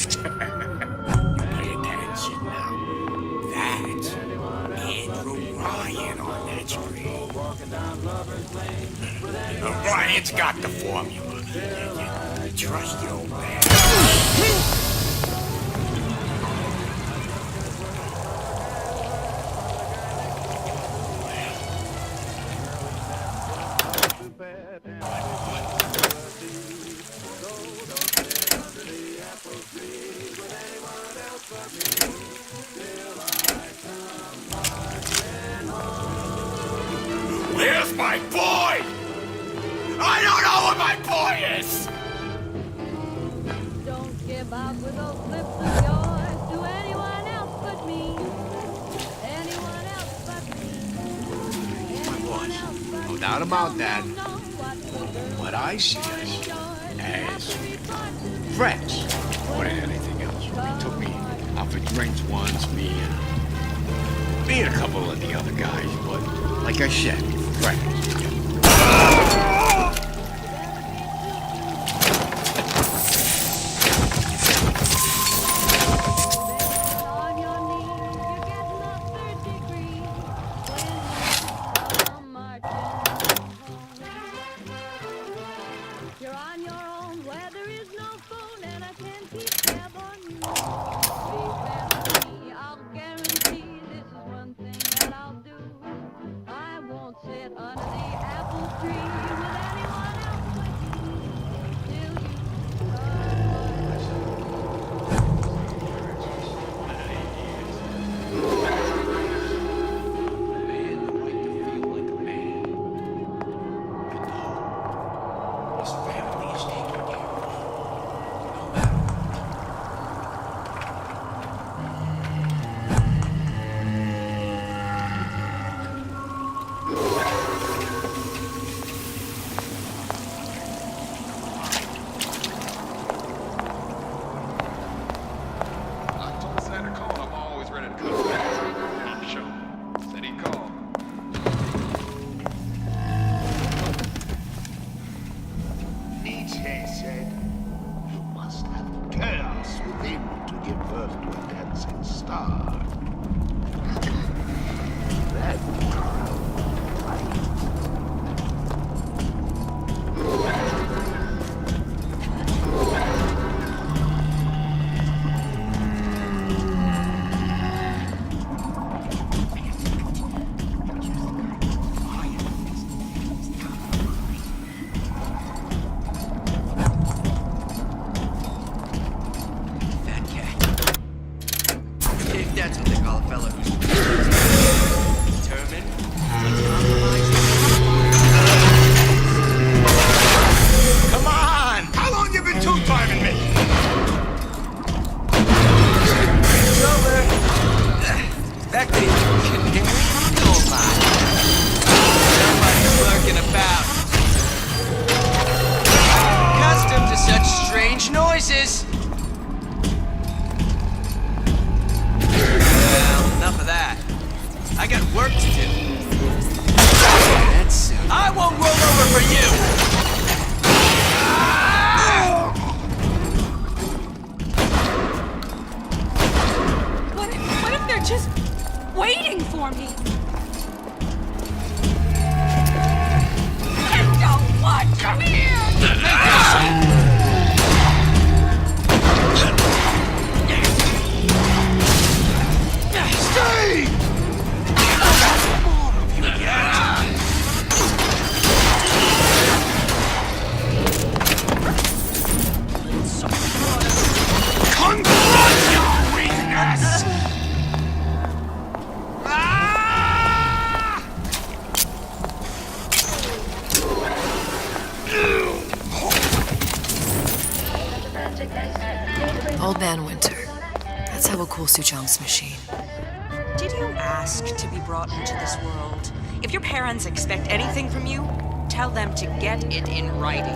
Pay attention now. That's Andrew Ryan on that screen. Ryan's got the formula. You trust the old man. Where's my boy? I don't know where my boy is! Don't give up with those lips of yours to anyone else but me. Anyone else but me. Anyone else but No me. doubt about that. Don't know What I see as friends more than anything else. They took me out for drinks once, me and a couple of the other guys, but like I said, friends. on your knees, you're getting a third degree. When you're marching home. You're on your own where there is no phone, and I can't keep tab on you. Please bear with me, I'll guarantee this is one thing that I'll do. I won't sit under the apple tree with anyone else but you till you I told Santa call, I'm always ready to come back. Sure. Said he'd call. Nietzsche said, "You must have chaos within to give birth to a dancing star." That Fat cat. If that's what they call a fella who's determined, Come on! How long you been two-timing me? it's over. Back to the canary coal mine. Somebody's lurking about. Accustomed to such strange noises. Well, enough of that. I got work to do. That's soon. I won't roll over for you! What if they're just waiting for me? I don't want to come here! Stay! Confront your weakness! Old Man Winter. That's how we'll cool Sucham's machine. Did you ask to be brought into this world? If your parents expect anything from you, tell them to get it in writing.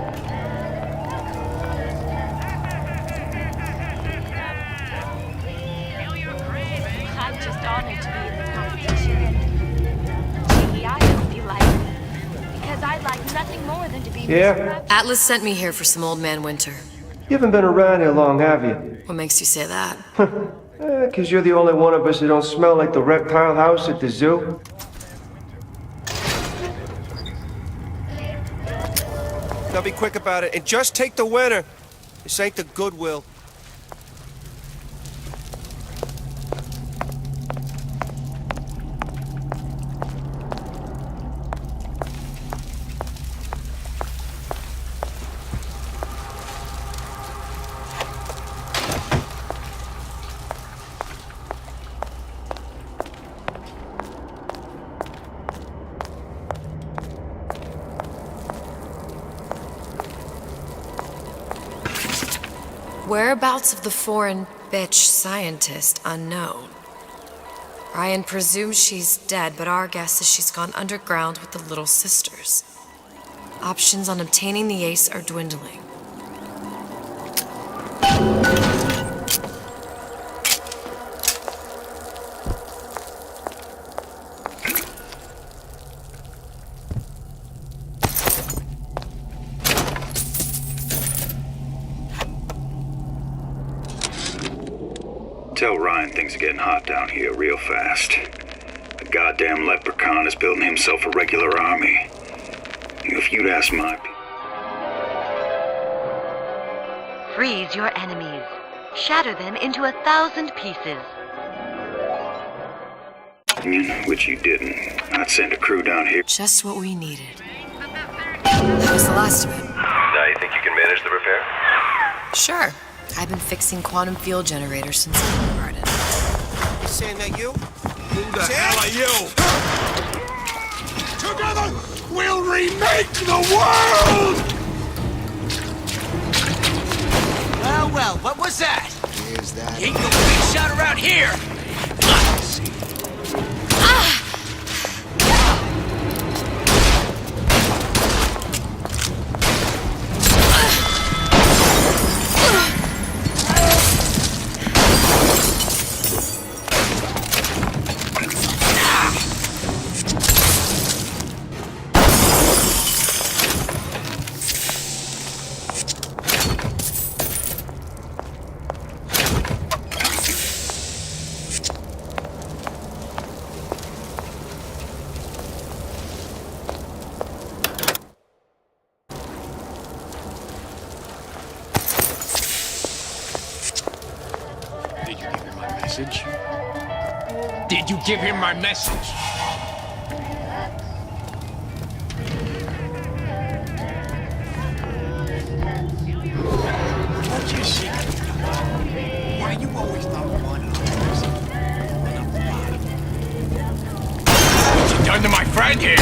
I'm just honored to be in the competition. Maybe I hope you like me. Because I'd like nothing more than to be Yeah. Mr. Atlas sent me here for some Old Man Winter. You haven't been around here long, have you? What makes you say that? 'Cause you're the only one of us who don't smell like the reptile house at the zoo. Now be quick about it and just take the winner. This ain't the Goodwill. Whereabouts of the foreign bitch scientist unknown. Ryan presumes she's dead, but our guess is she's gone underground with the Little Sisters. Options on obtaining the ace are dwindling. Tell Ryan things are getting hot down here real fast. The goddamn leprechaun is building himself a regular army. If you'd ask my people... Freeze your enemies. Shatter them into 1,000 pieces. Which you didn't. I'd send a crew down here. Just what we needed. That was the last of it. Now you think you can manage the repair? Sure. I've been fixing quantum field generators since kindergarten. Saying that you? Who the hell are you? Together, we'll remake the world! Well, what was that? Is that... Ain't no big shot around here! Did you give him my message? What's your secret? Why you always not one of us? What you done to my friend here?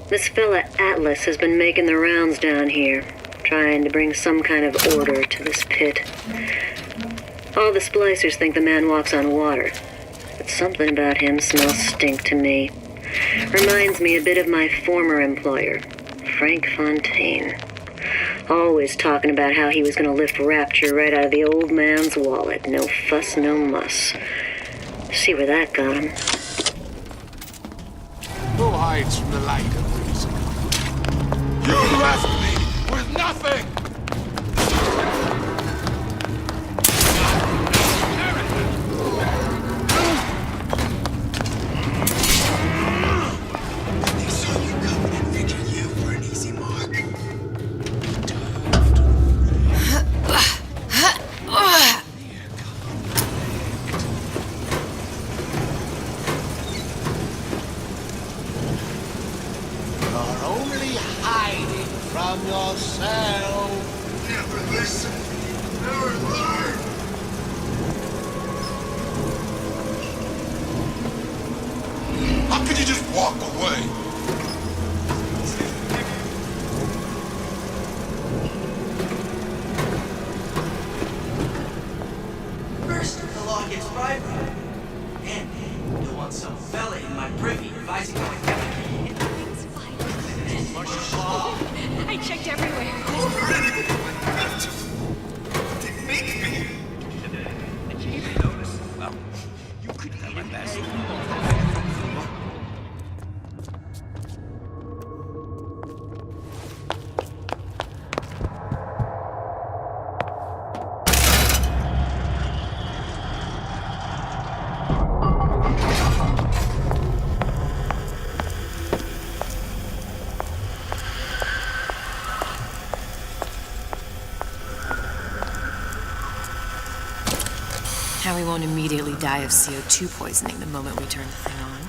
This fella Atlas has been making the rounds down here, trying to bring some kind of order to this pit. All the splicers think the man walks on water, but something about him smells stink to me. Reminds me a bit of my former employer, Frank Fontaine. Always talking about how he was going to lift Rapture right out of the old man's wallet. No fuss, no muss. See where that got him. Who hides from the light of reason? You left me with nothing! They saw you coming and figured you for an easy mark. You're only hiding from yourself. Never listen. Never learn. How could you just walk away? First, the law gets vibrant. And you want some fella in my privy advising how I I checked everywhere. Didn't make me. You could eat my best. probably won't immediately die of CO2 poisoning the moment we turn the thing on.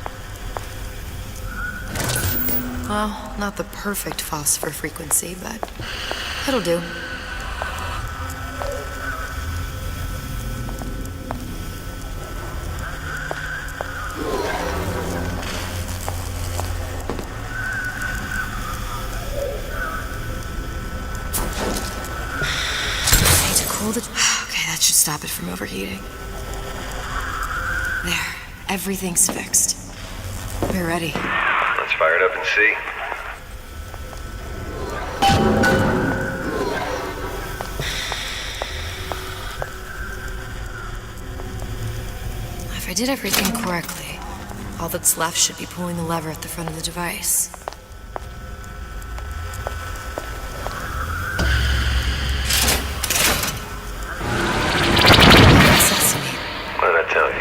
Well, not the perfect phosphor frequency, but it'll do. Okay, that should stop it from overheating. There, everything's fixed. We're ready. Let's fire it up and see. If I did everything correctly, all that's left should be pulling the lever at the front of the device. What did I tell you?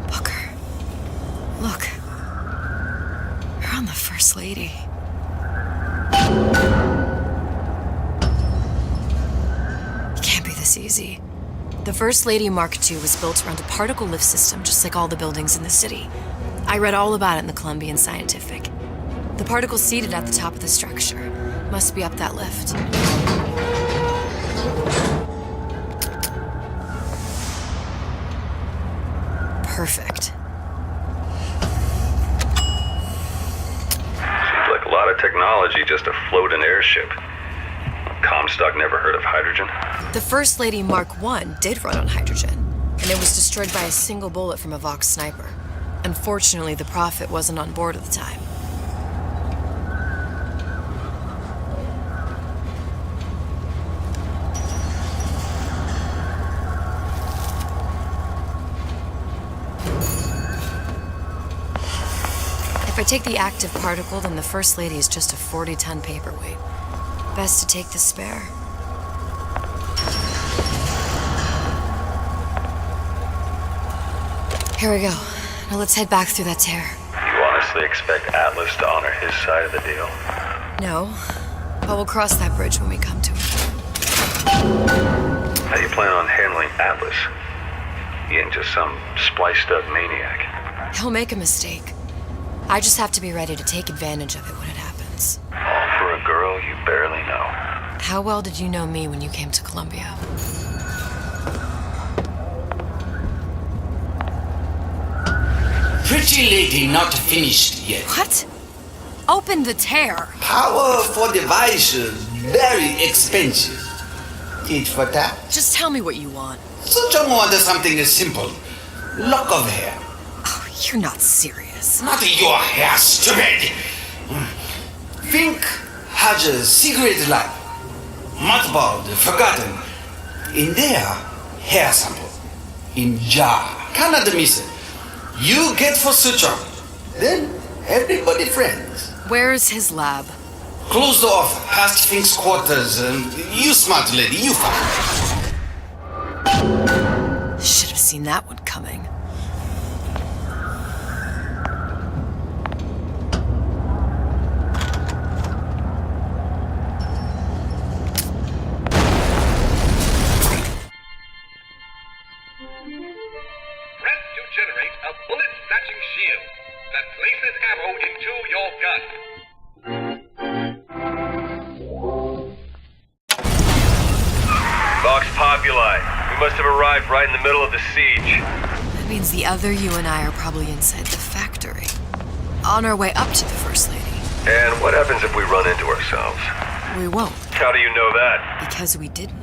Booker, look. You're on the First Lady. It can't be this easy. The First Lady Mark II was built around a particle lift system just like all the buildings in the city. I read all about it in the Columbian Scientific. The particles seated at the top of the structure must be up that lift. Perfect. Seems like a lot of technology just to float an airship. Comstock never heard of hydrogen? The First Lady Mark I did run on hydrogen, and it was destroyed by a single bullet from a Vox sniper. Unfortunately, the Prophet wasn't on board at the time. If I take the active particle, then the First Lady is just a 40-ton paperweight. Best to take the spare. Here we go. Now let's head back through that tear. You honestly expect Atlas to honor his side of the deal? No, but we'll cross that bridge when we come to it. How do you plan on handling Atlas? He ain't just some spliced-up maniac. He'll make a mistake. I just have to be ready to take advantage of it when it happens. All for a girl you barely know. How well did you know me when you came to Columbia? Pretty lady not finished yet. What? Open the tear. Power for device very expensive. Tit for tat. Just tell me what you want. Such a want something simple. Lock of hair. Oh, you're not serious. Not your hair, stupid. Think has a secret lab. Mothballed, forgotten. In there, hair sample. In jar. Cannot miss it. You get for suture. Then everybody friends. Where's his lab? Closed off, past Fink's quarters. You smart lady, you find. Should have seen that one coming. Press to generate a bullet-snatching shield that places ammo into your gun. Vox Populi. We must have arrived right in the middle of the siege. That means the other you and I are probably inside the factory. On our way up to the First Lady. And what happens if we run into ourselves? We won't. How do you know that? Because we didn't.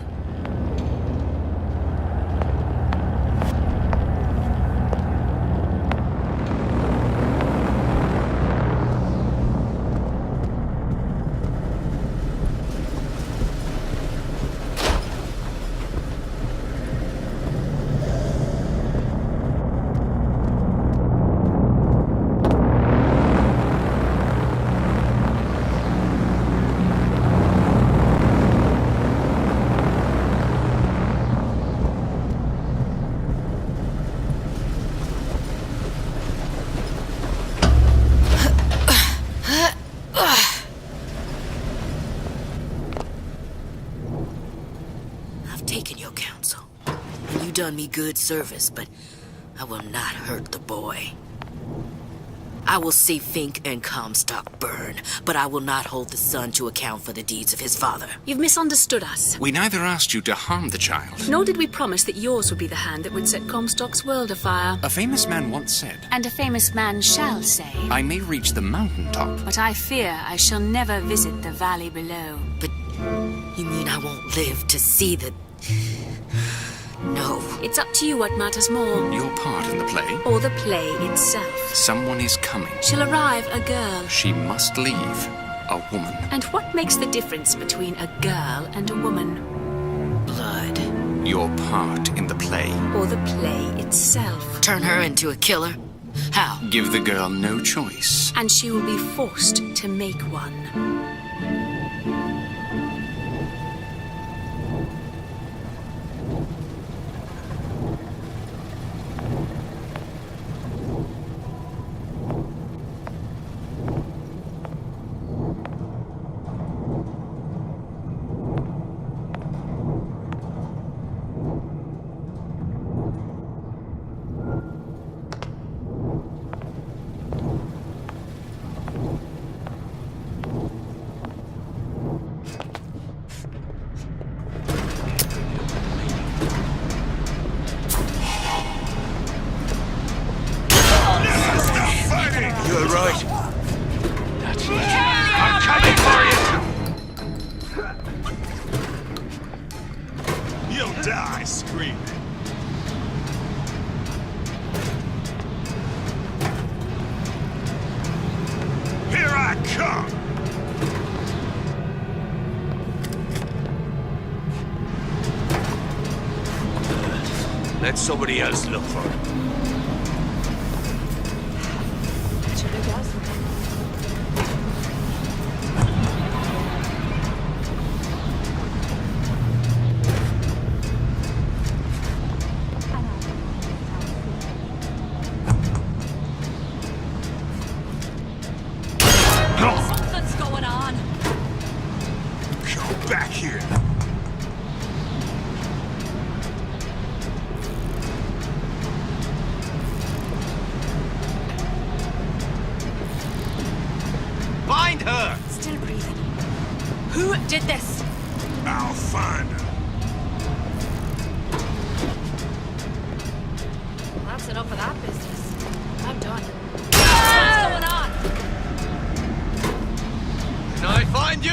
taken your counsel. You done me good service, but I will not hurt the boy. I will see Fink and Comstock burn, but I will not hold the son to account for the deeds of his father. You've misunderstood us. We neither asked you to harm the child. Nor did we promise that yours would be the hand that would set Comstock's world afire. A famous man once said, And a famous man shall say, I may reach the mountaintop, but I fear I shall never visit the valley below. But you mean I won't live to see the... No. It's up to you what matters more. Your part in the play? Or the play itself. Someone is coming. She'll arrive a girl. She must leave a woman. And what makes the difference between a girl and a woman? Blood. Your part in the play. Or the play itself. Turn her into a killer? How? Give the girl no choice. And she will be forced to make one. You're right. That's it. I'm coming for you! You'll die screaming. Here I come! Let somebody else look for it. Something's going on. Come back here. Find her! Still breathing. Who did this? I'll find her. Well, that's enough of that business. I'm done. What's going on? Can I find you?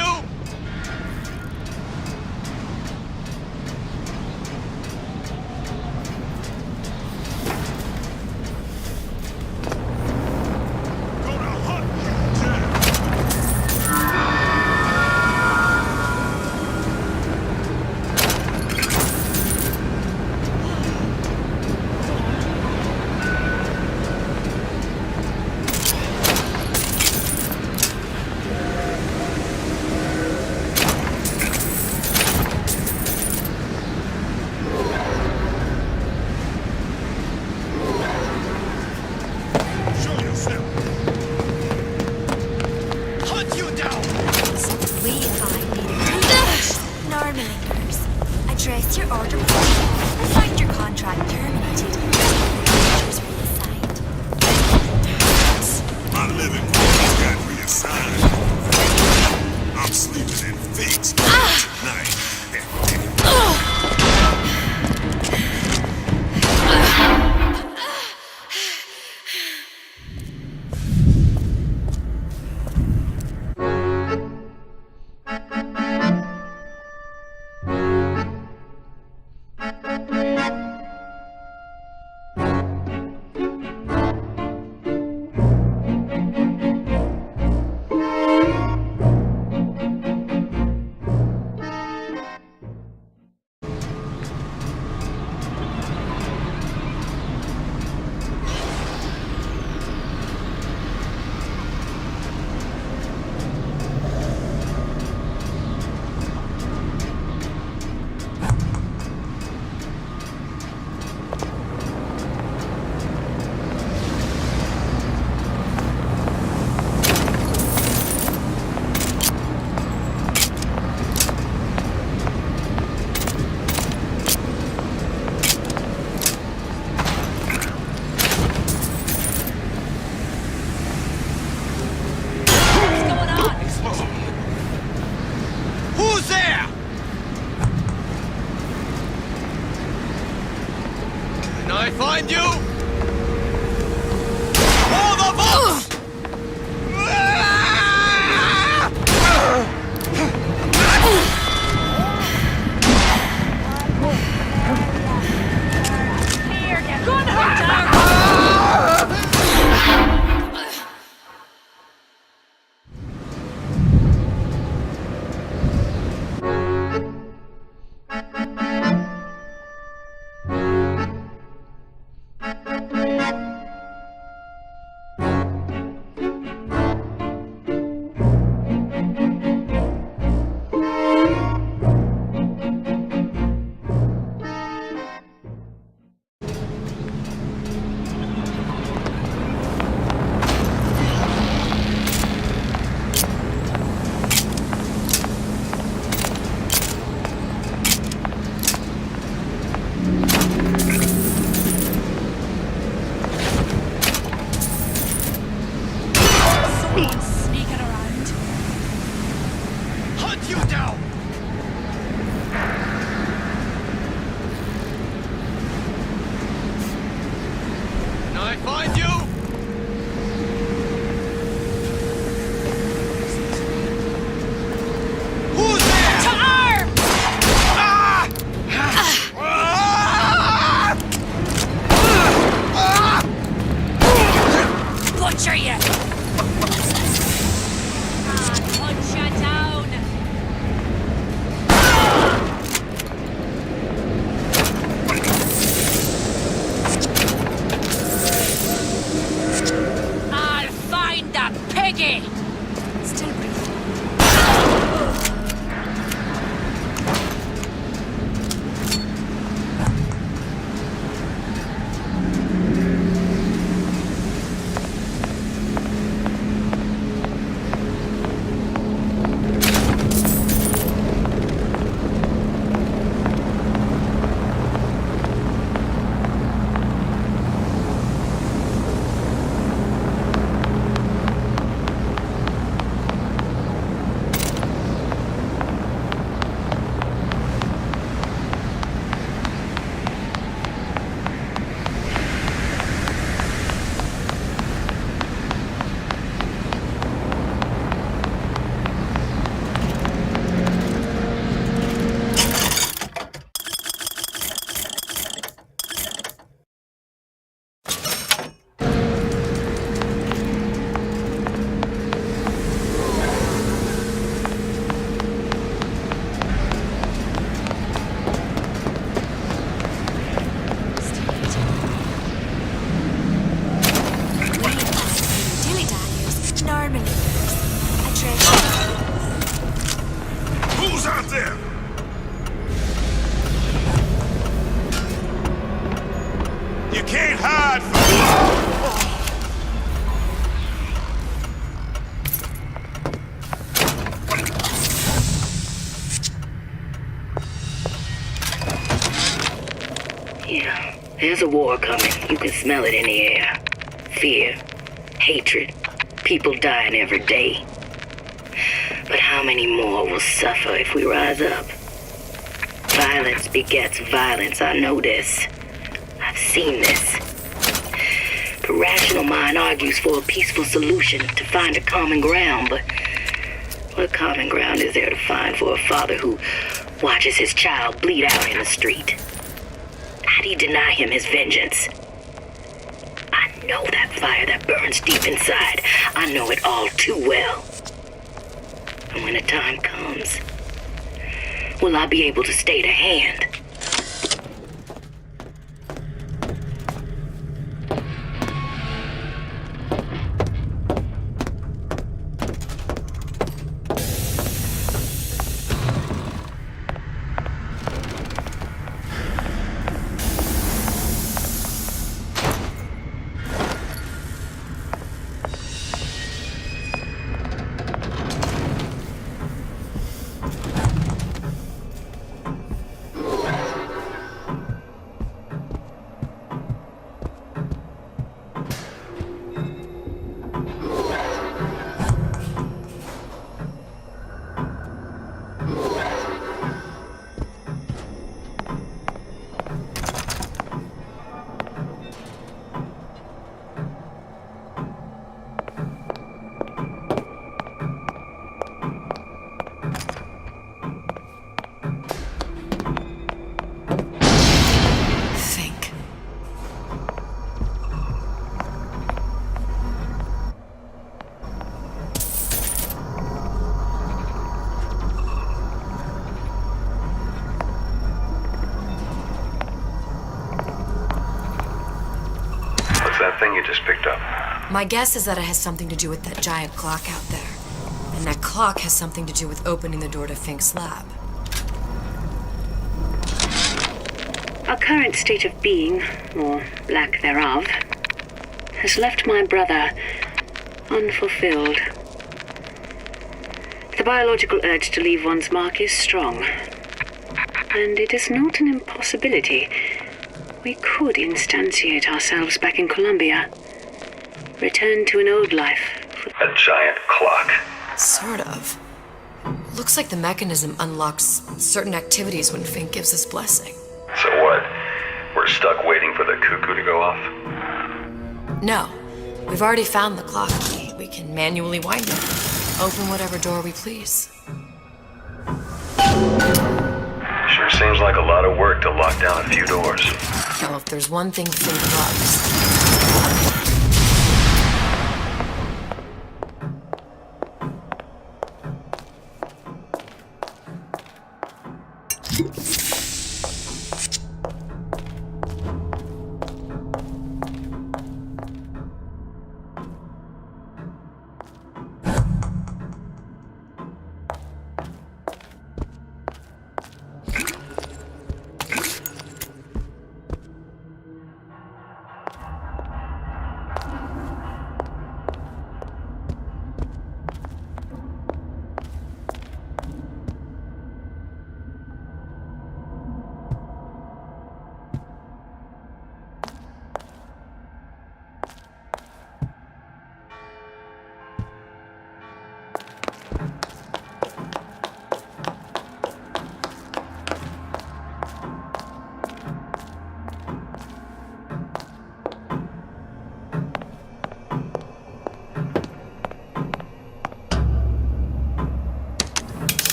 Address your order and find your contract terminated. Orders reassigned. My living quarters got reassigned. I'm sleeping in Fink's tonight. find you! All the vaults! Here, get good hunter! Who's out there? You can't hide from Yeah, there's a war coming. You can smell it in the air. Fear, hatred, people dying every day. But how many more will suffer if we rise up? Violence begets violence, I know this. I've seen this. The rational mind argues for a peaceful solution, to find a common ground, but what common ground is there to find for a father who watches his child bleed out in the street? How do you deny him his vengeance? I know that fire that burns deep inside. I know it all too well. And when the time comes, will I be able to stay the hand? thing you just picked up? My guess is that it has something to do with that giant clock out there. And that clock has something to do with opening the door to Fink's lab. Our current state of being, or lack thereof, has left my brother unfulfilled. The biological urge to leave one's mark is strong, and it is not an impossibility. We could instantiate ourselves back in Columbia, return to an old life. A giant clock. Sort of. Looks like the mechanism unlocks certain activities when Fink gives his blessing. So what? We're stuck waiting for the cuckoo to go off? No. We've already found the clock key. We can manually wind it. Open whatever door we please. Sure seems like a lot of work to lock down a few doors. Well, if there's one thing Fink loves.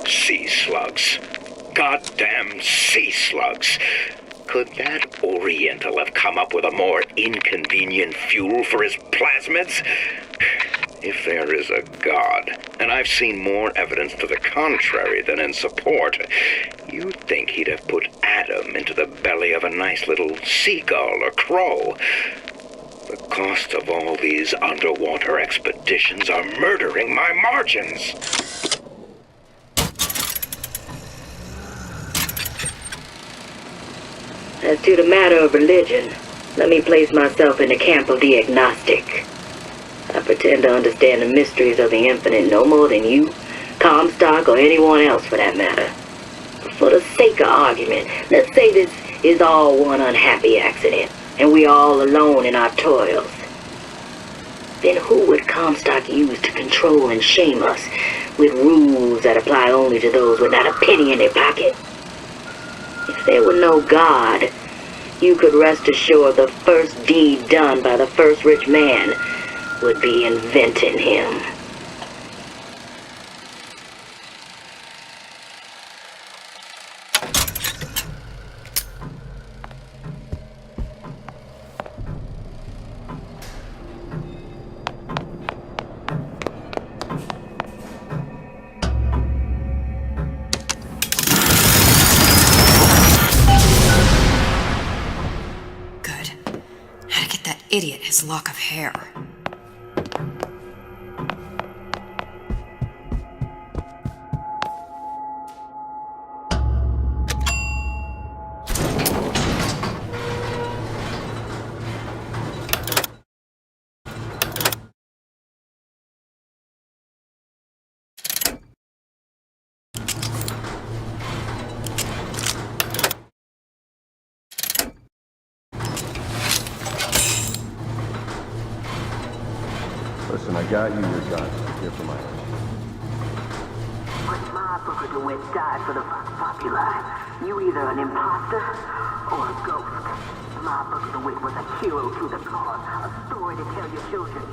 Sea slugs. Goddamn sea slugs. Could that Oriental have come up with a more inconvenient fuel for his plasmids? If there is a God, and I've seen more evidence to the contrary than in support, you'd think he'd have put Adam into the belly of a nice little seagull or crow. The cost of all these underwater expeditions are murdering my margins. As to the matter of religion, let me place myself in the camp of the agnostic. I pretend to understand the mysteries of the infinite no more than you, Comstock, or anyone else for that matter. But for the sake of argument, let's say this is all one unhappy accident, and we're all alone in our toils. Then who would Comstock use to control and shame us with rules that apply only to those with not a penny in their pocket? If there were no God, you could rest assured the first deed done by the first rich man would be inventing him. Idiot his lock of hair. Listen, I got you your gun. I'm here for my own. When my Booker DeWitt died for the Vox Populi, you either an imposter or a ghost. My Booker DeWitt was a hero to the cause, a story to tell your children.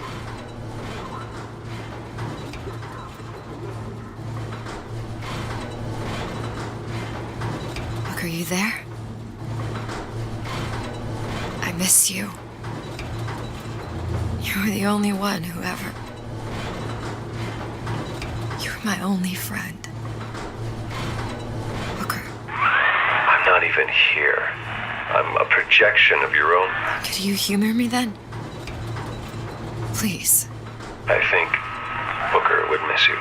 Look, are you there? I miss you. You were the only one who ever... You're my only friend. Booker. I'm not even here. I'm a projection of your own. Could you humor me then? Please. I think Booker would miss you.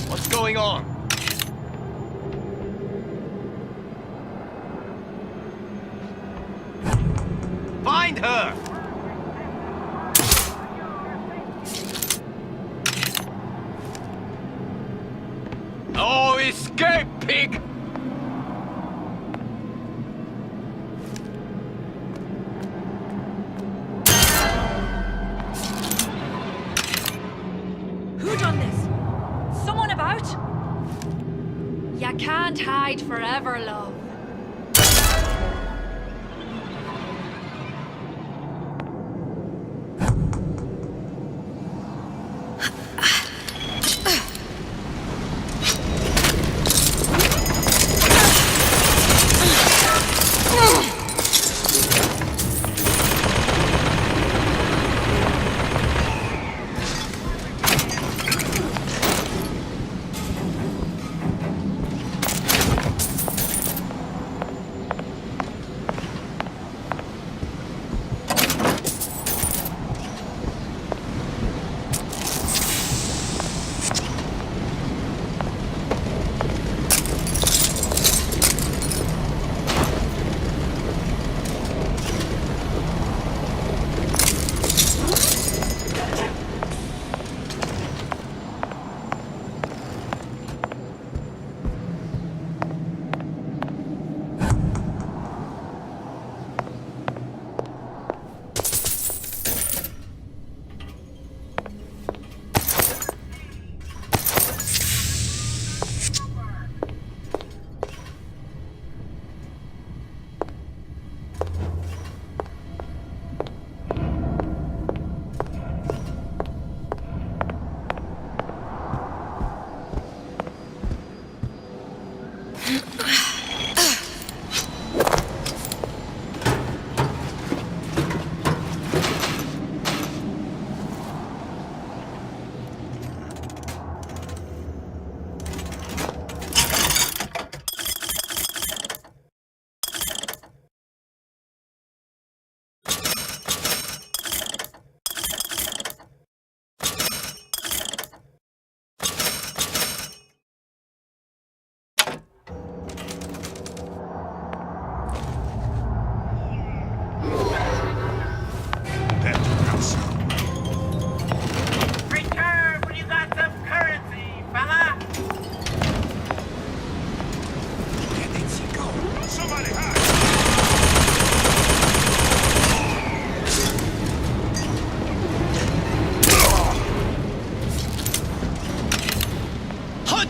What's going on? Find her! Oh, escape, pig! Who done this? Someone about? You can't hide forever, love.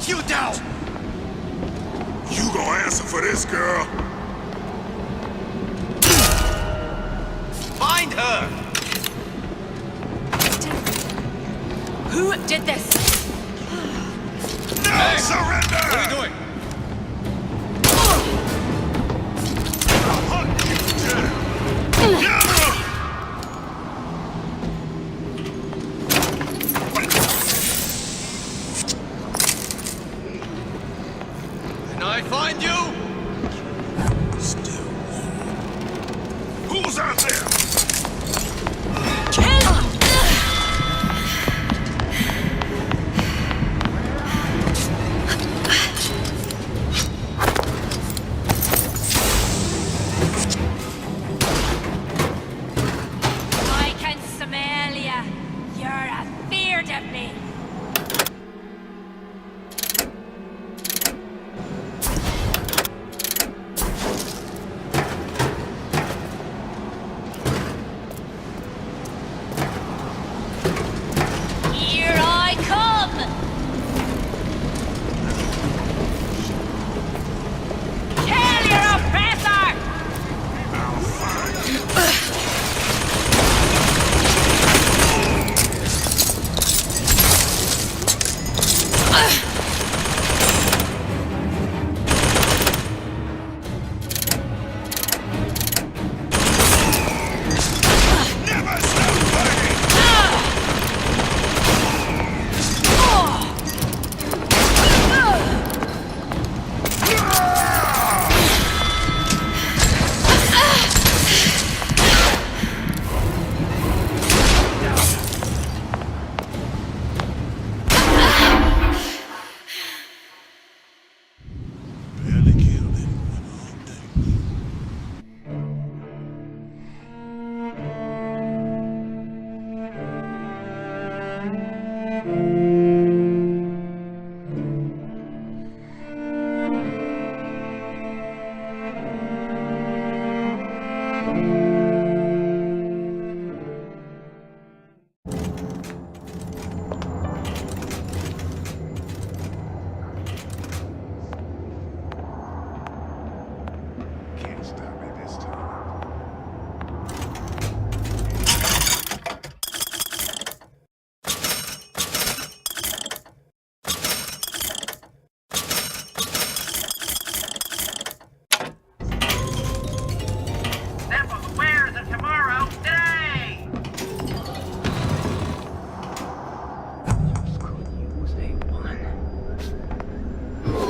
You down! You gonna answer for this, girl? Find her! Who did this? No! Hey, surrender! What are you doing? I'll hunt you down! Yeah! I find you? Still who's out there? I can smell ya. You're afeard of me.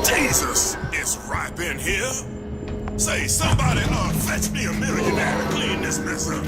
Jesus, it's ripe in here. Say, somebody, fetch me a millionaire to clean this mess up.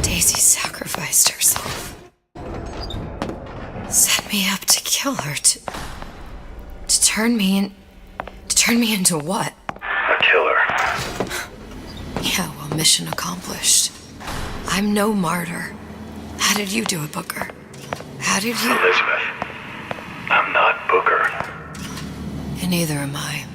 Daisy sacrificed herself. Set me up to kill her, to turn me into what? A killer. Yeah, well, mission accomplished. I'm no martyr. How did you do it, Booker? How did you... Elizabeth, I'm not Booker. And neither am I.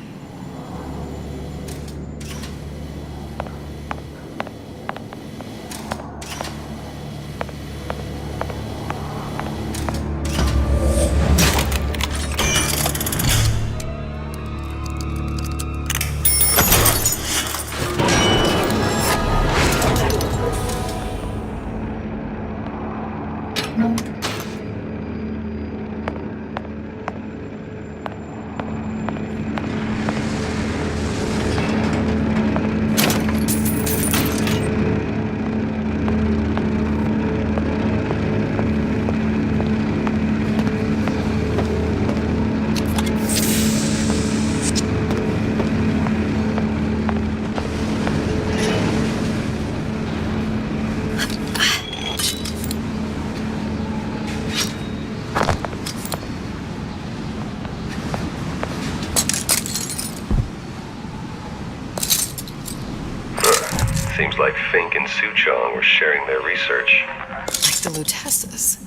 Seems like Fink and Suchong were sharing their research. Like the Lutesses.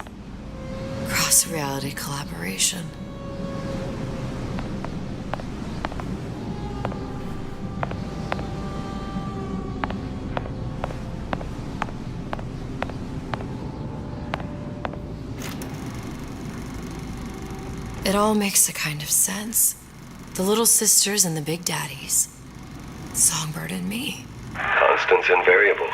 Cross-reality collaboration. It all makes a kind of sense. The little sisters and the big daddies. Songbird and me. Constants and variables.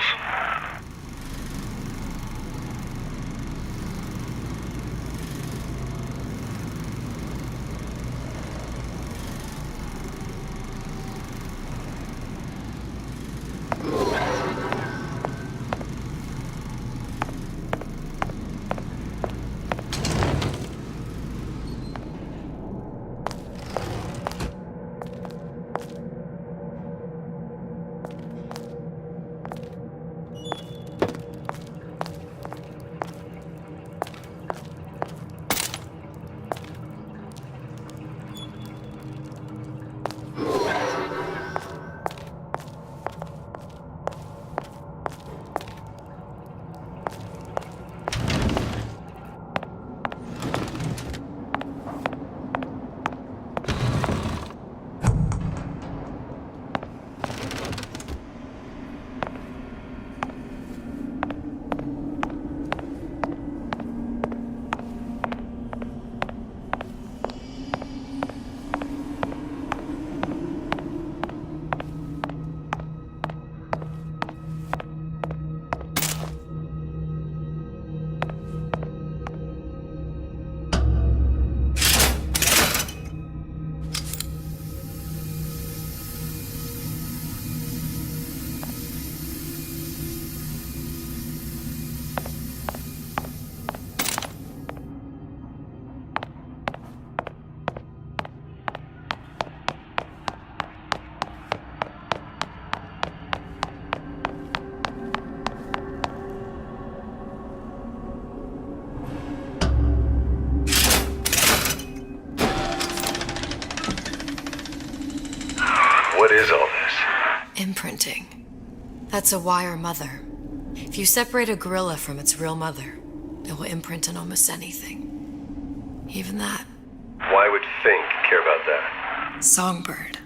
What is all this? Imprinting. That's a wire mother. If you separate a gorilla from its real mother, it will imprint on almost anything. Even that. Why would Fink care about that? Songbird.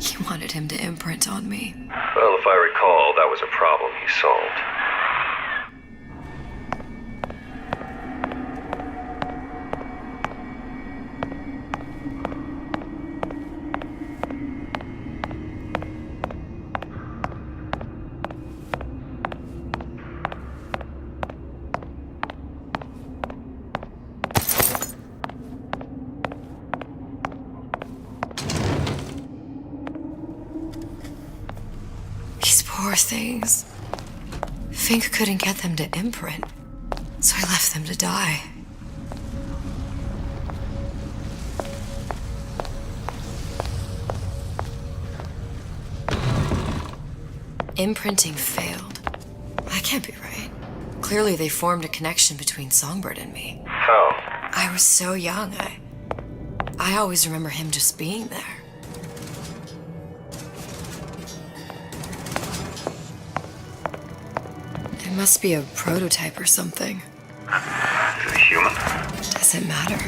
You wanted him to imprint on me. Well, if I recall, that was a problem he solved. Poor things. Fink couldn't get them to imprint, so I left them to die. Imprinting failed. That can't be right. Clearly they formed a connection between Songbird and me. How? I was so young, I always remember him just being there. It must be a prototype or something. Is it human? Doesn't matter.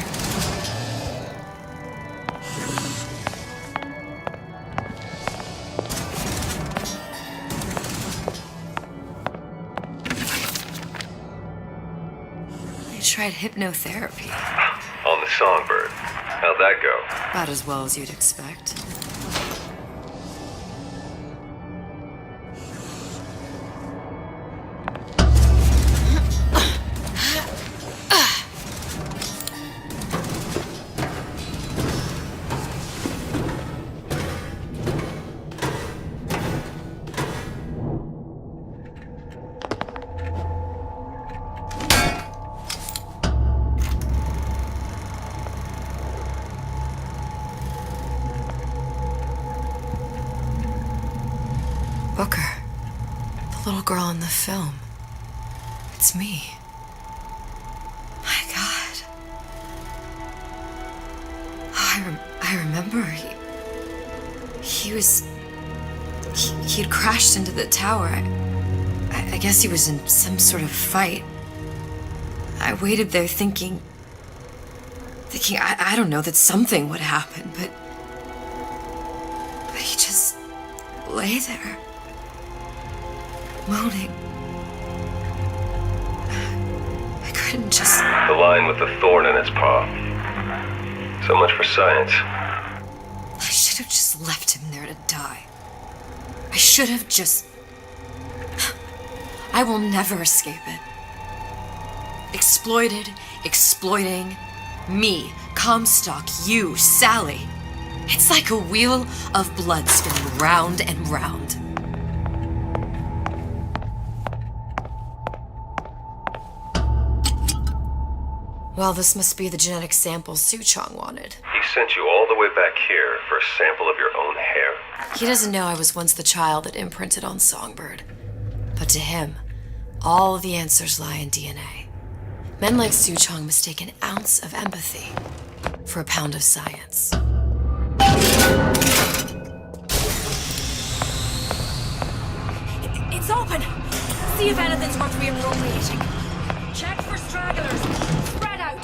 I tried hypnotherapy. On the Songbird. How'd that go? About as well as you'd expect. Booker. The little girl in the film. It's me. My God. Oh, I remember. He'd crashed into the tower. I guess he was in some sort of fight. I waited there thinking I don't know, that something would happen, but he just lay there. Moaning. I couldn't just... The line with the thorn in its paw. So much for science. I should have just left him there to die. I should have just... I will never escape it. Exploited, exploiting, me, Comstock, you, Sally. It's like a wheel of blood spinning round and round. Well, this must be the genetic sample Suchong wanted. He sent you all the way back here for a sample of your own hair? He doesn't know I was once the child that imprinted on Songbird. But to him, all the answers lie in DNA. Men like Suchong mistake an ounce of empathy for a pound of science. It's open! See if anything's worth reappropriating. Check for stragglers. Spread out.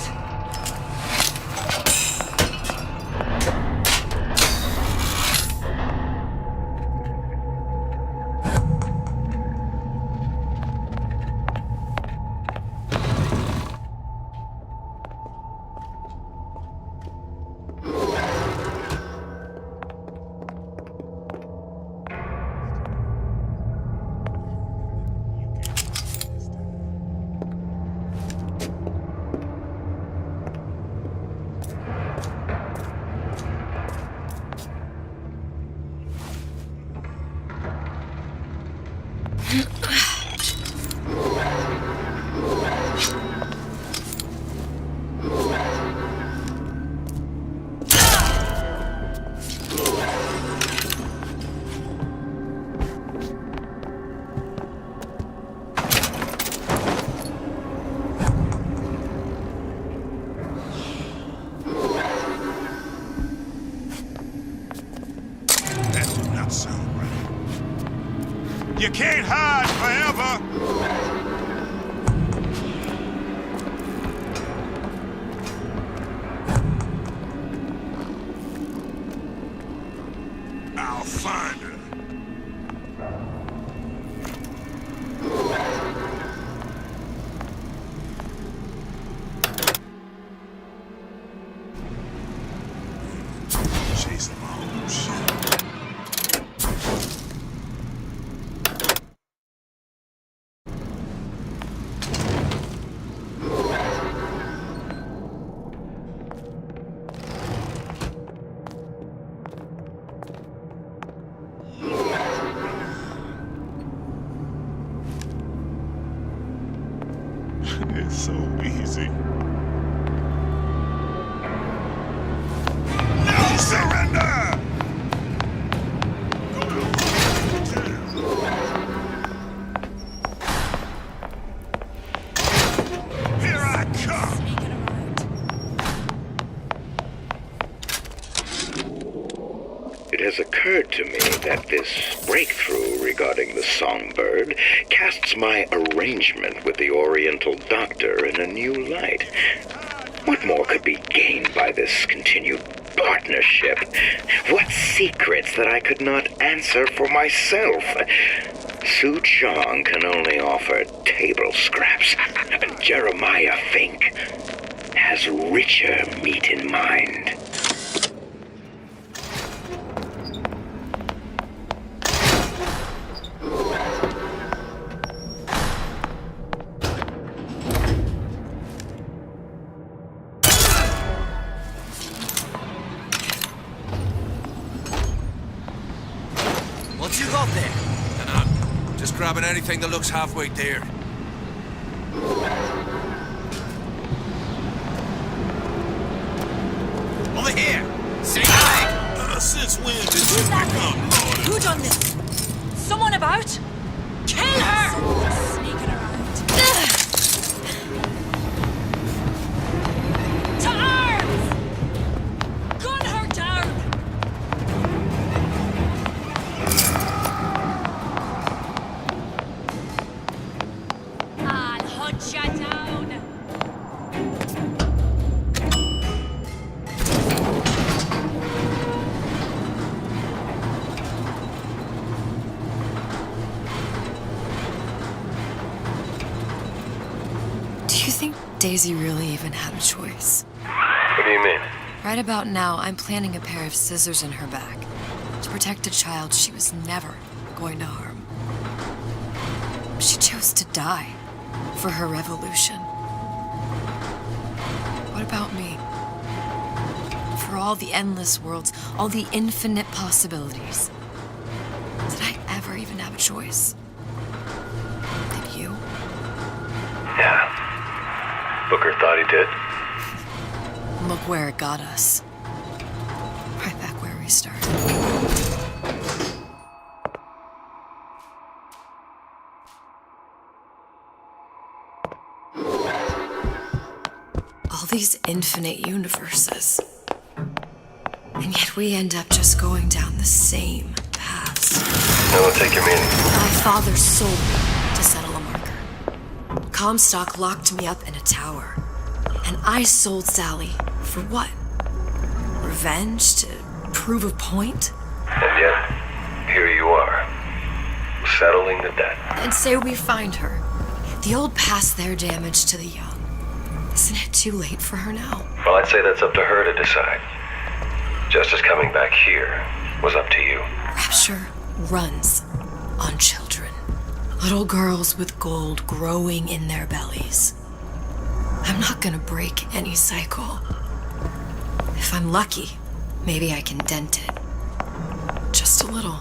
You can't hide forever! I'll find her. Chasing my own shit. It's so easy. No surrender! Here I come! It has occurred to me that this breakthrough regarding the Songbird casts my arrangement with the Oriental Doctor in a new light. What more could be gained by this continued partnership? What secrets that I could not answer for myself? Suchong can only offer table scraps. Jeremiah Fink has richer meat in mind. Once you got there? Just grabbing anything that looks halfway there. Over here! Same thing! Since when did you become Lord? Who done this? Someone about? Kill her! Someone's sneaking around. To arms! Gun her down! I'll hunt ya down! Do you think Daisy really even had a choice? What do you mean? Right about now, I'm planting a pair of scissors in her back to protect a child she was never going to harm. She chose to die for her revolution. What about me? For all the endless worlds, all the infinite possibilities. Did I ever even have a choice? Did you? Yeah. Booker thought he did. Look where it got us. Right back where we started. All these infinite universes. And yet we end up just going down the same paths. Now we'll take your meaning. My father sold me to settle a marker. Comstock locked me up in a tower. And I sold Sally for what? Revenge? To prove a point? And yet, here you are, settling the debt. And say we find her. The old past their damage to the young. Isn't it too late for her now? Well, I'd say that's up to her to decide. Justice coming back here was up to you. Rapture runs on children. Little girls with gold growing in their bellies. I'm not gonna break any cycle. If I'm lucky, maybe I can dent it. Just a little.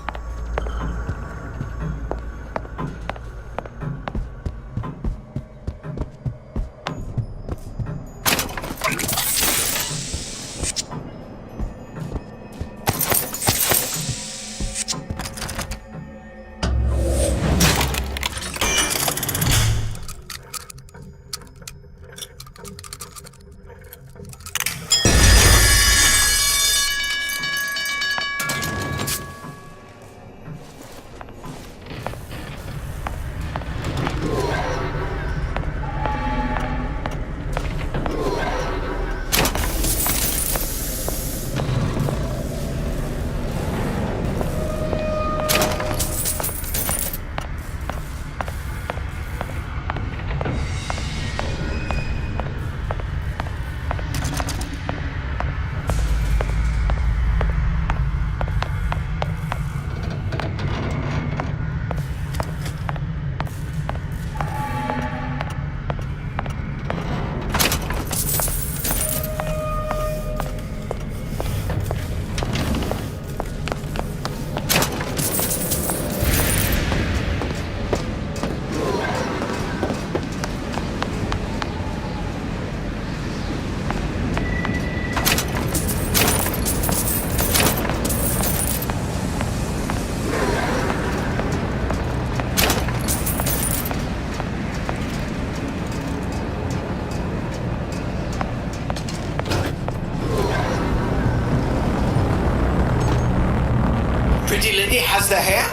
Pretty lady has the hair?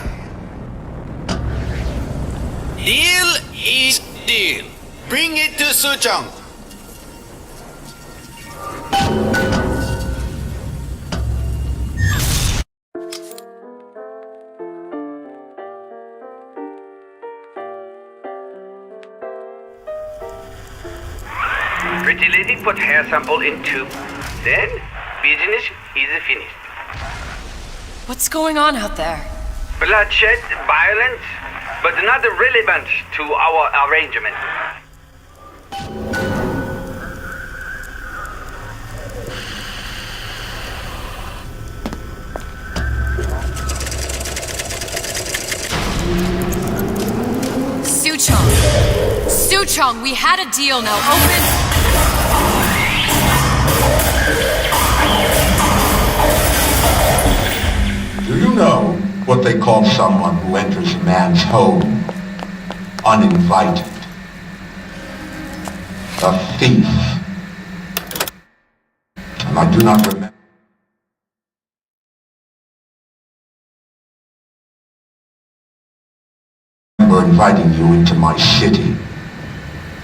Deal is deal. Bring it to Suchong. Pretty lady put hair sample in tube. Then, business is finished. What's going on out there? Bloodshed, violence, but not relevant to our arrangement. Suchong! Suchong, we had a deal, now open... Do you know what they call someone who enters a man's home uninvited? A thief. And I do not remember inviting you into my city.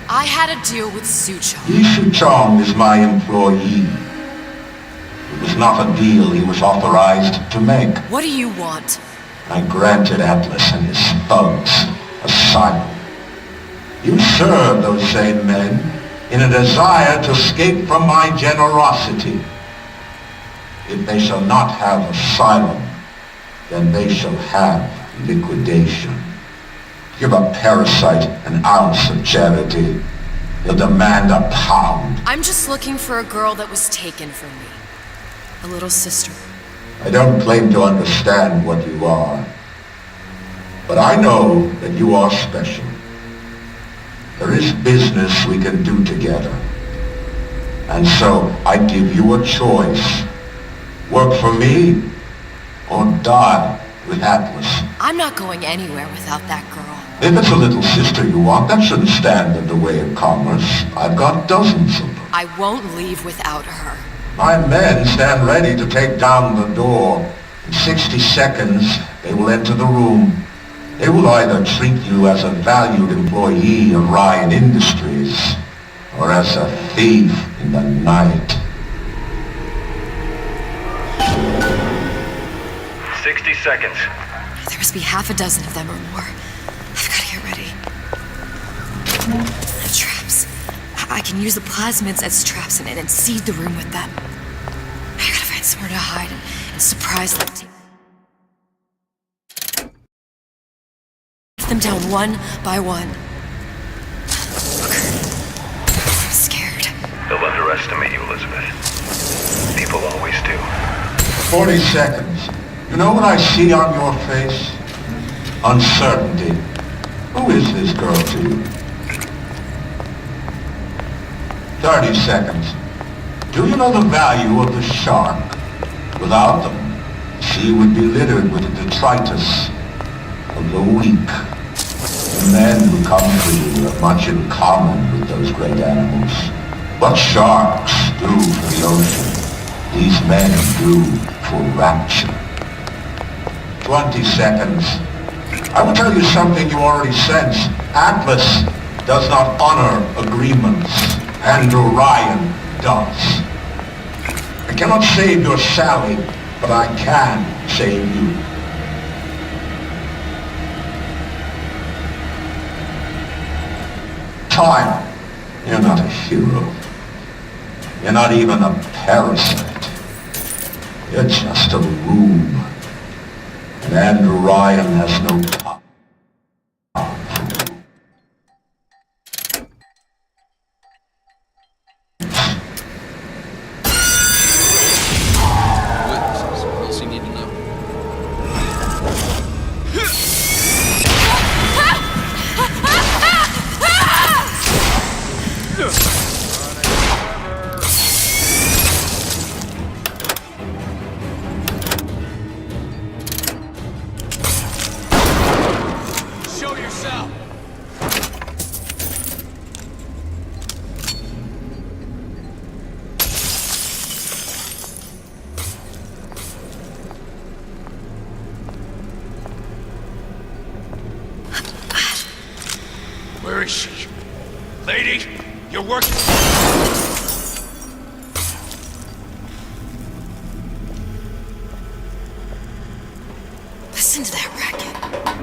I had a deal with Suchong. Yi Chong is my employee. It was not a deal he was authorized to make. What do you want? I granted Atlas and his thugs asylum. You served those same men in a desire to escape from my generosity. If they shall not have asylum, then they shall have liquidation. Give a parasite an ounce of charity, he'll demand a pound. I'm just looking for a girl that was taken from me. A little sister. I don't claim to understand what you are, but I know that you are special. There is business we can do together. And so I give you a choice. Work for me, or die with Atlas. I'm not going anywhere without that girl. If it's a little sister you want, that shouldn't stand in the way of commerce. I've got dozens of them. I won't leave without her. My men stand ready to take down the door. In 60 seconds, they will enter the room. They will either treat you as a valued employee of Ryan Industries, or as a thief in the night. 60 seconds. There must be half a dozen of them or more. I've got to get ready. Traps. I can use the plasmids as traps in it and seed the room with them. I gotta find somewhere to hide and surprise them. Take them down one by one. I'm scared. They'll underestimate you, Elizabeth. People always do. 40 seconds. You know what I see on your face? Uncertainty. Who is this girl to you? 30 seconds. Do you know the value of the shark? Without them, the sea would be littered with the detritus of the weak. The men who come for you have much in common with those great animals. What sharks do for the ocean, these men do for rapture. 20 seconds. I will tell you something you already sense. Atlas does not honor agreements, and Orion does. I cannot save your Sally, but I can save you. Time. You're not a hero. You're not even a parasite. You're just a room. And Orion has no power. What else you need to know? Show yourself! Where is she? Lady, you're working. Listen to that racket.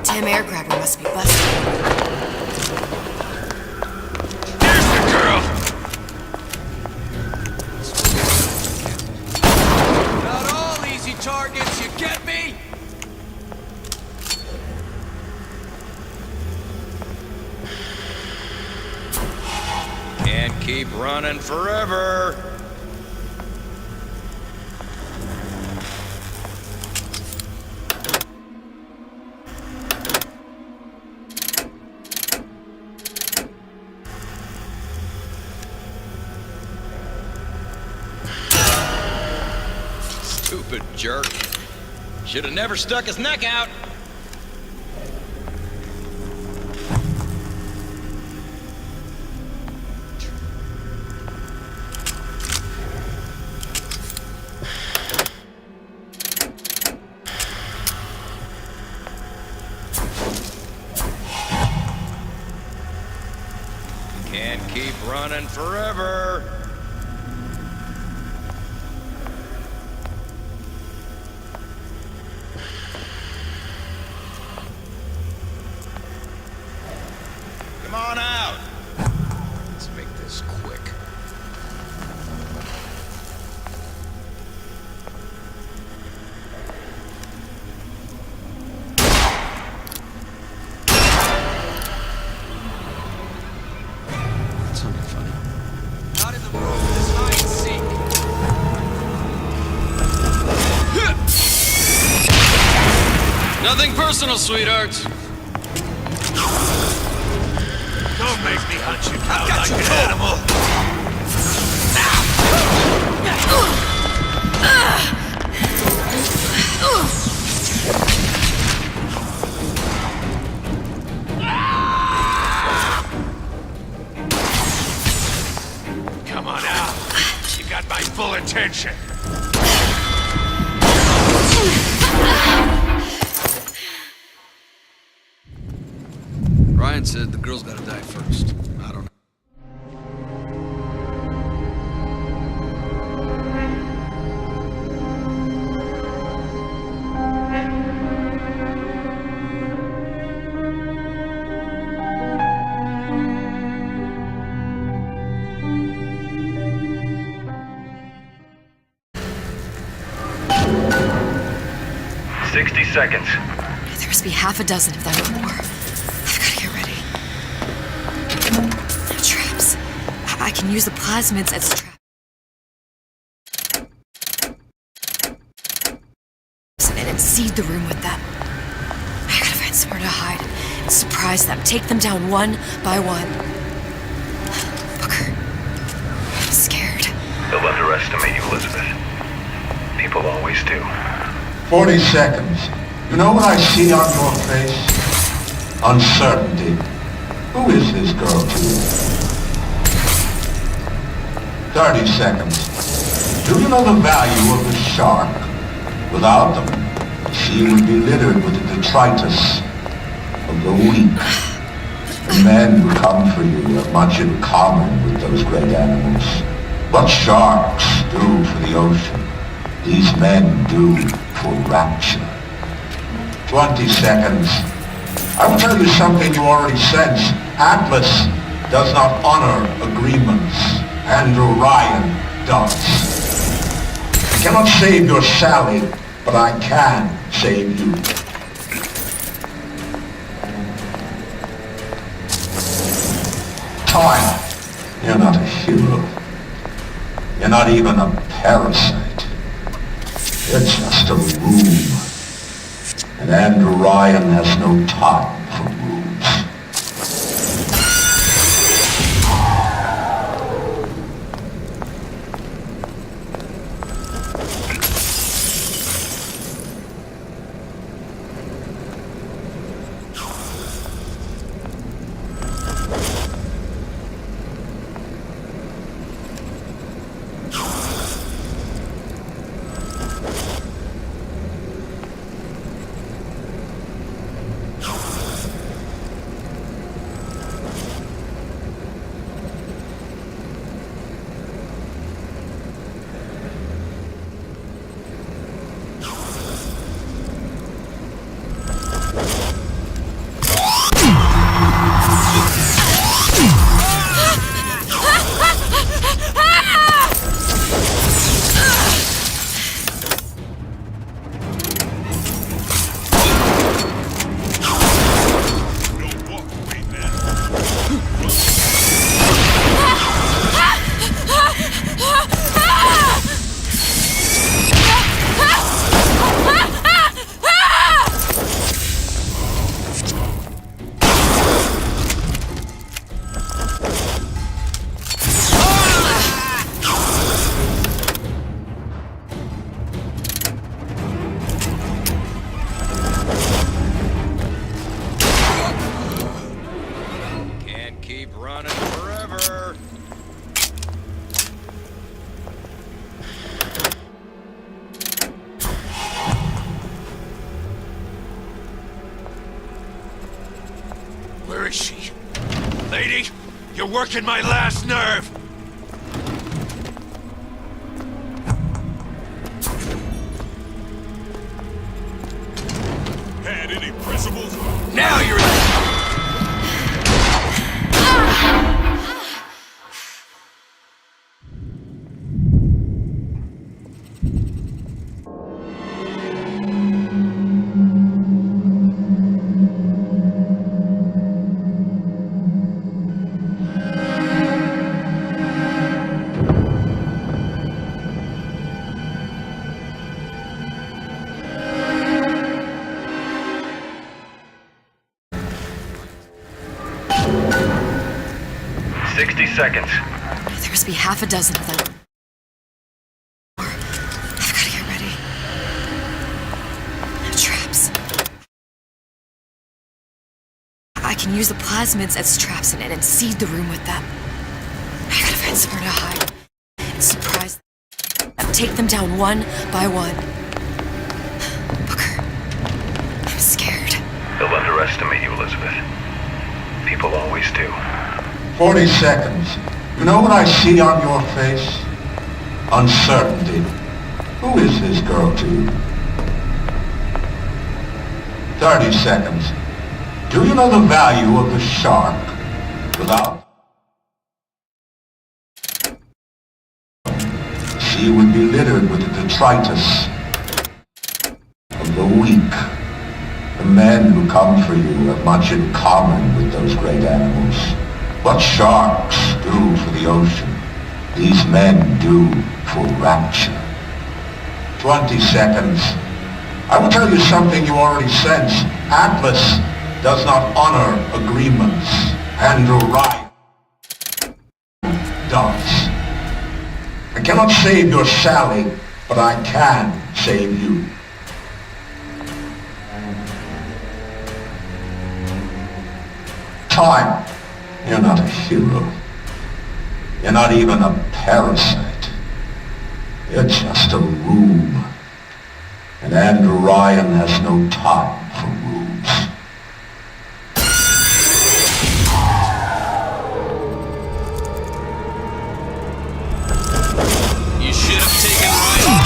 Damn air grabber must be busted. Here's the girl! Not all easy targets, you get me? Can't keep running forever. Stupid jerk. Should have never stuck his neck out. Can't keep running forever. Come on out. Let's make this quick. Nothing personal, sweethearts. Don't make me hunt you down like an animal. Come on out. You got my full attention. Ryan said the girl's gotta die first. I don't know. Seconds. There must be half a dozen, if there were more. I've got to get ready. Traps. I can use the plasmids as traps. And seed the room with them. I gotta find somewhere to hide and surprise them. Take them down one by one. Booker. I'm scared. They'll underestimate you, Elizabeth. People always do. 40 seconds. You know what I see on your face? Uncertainty. Who is this girl to you? 30 seconds. Do you know the value of the shark? Without them, the sea would be littered with the detritus of the weak. The men who come for you have much in common with those great animals. What sharks do for the ocean, these men do for rapture. 20 seconds. I will tell you something you already sense. Atlas does not honor agreements. Andrew Ryan does. I cannot save your Sally, but I can save you. Time. You're not a hero. You're not even a parasite. You're just a room. And Andrew Ryan has no time for rooms. Where is she? Lady, you're working my last nerve! Had any principles? Now you're 60 seconds. There must be half a dozen of them. I've got to get ready. No traps. I can use the plasmids as traps in it and seed the room with them. I gotta find somewhere to hide and surprise them. Take them down one by one. Booker, I'm scared. They'll underestimate you, Elizabeth. People always do. 40 seconds. You know what I see on your face? Uncertainty. Who is this girl to you? 30 seconds. Do you know the value of the shark without? She would be littered with the detritus of the weak. The men who come for you have much in common with those great animals. What sharks do for the ocean, these men do for rapture. 20 seconds. I will tell you something you already sense. Atlas does not honor agreements. And Orion does. I cannot save your Sally, but I can save you. Time. You're not a hero. You're not even a parasite. You're just a room. And Orion has no time for rooms. You should have taken Ryan.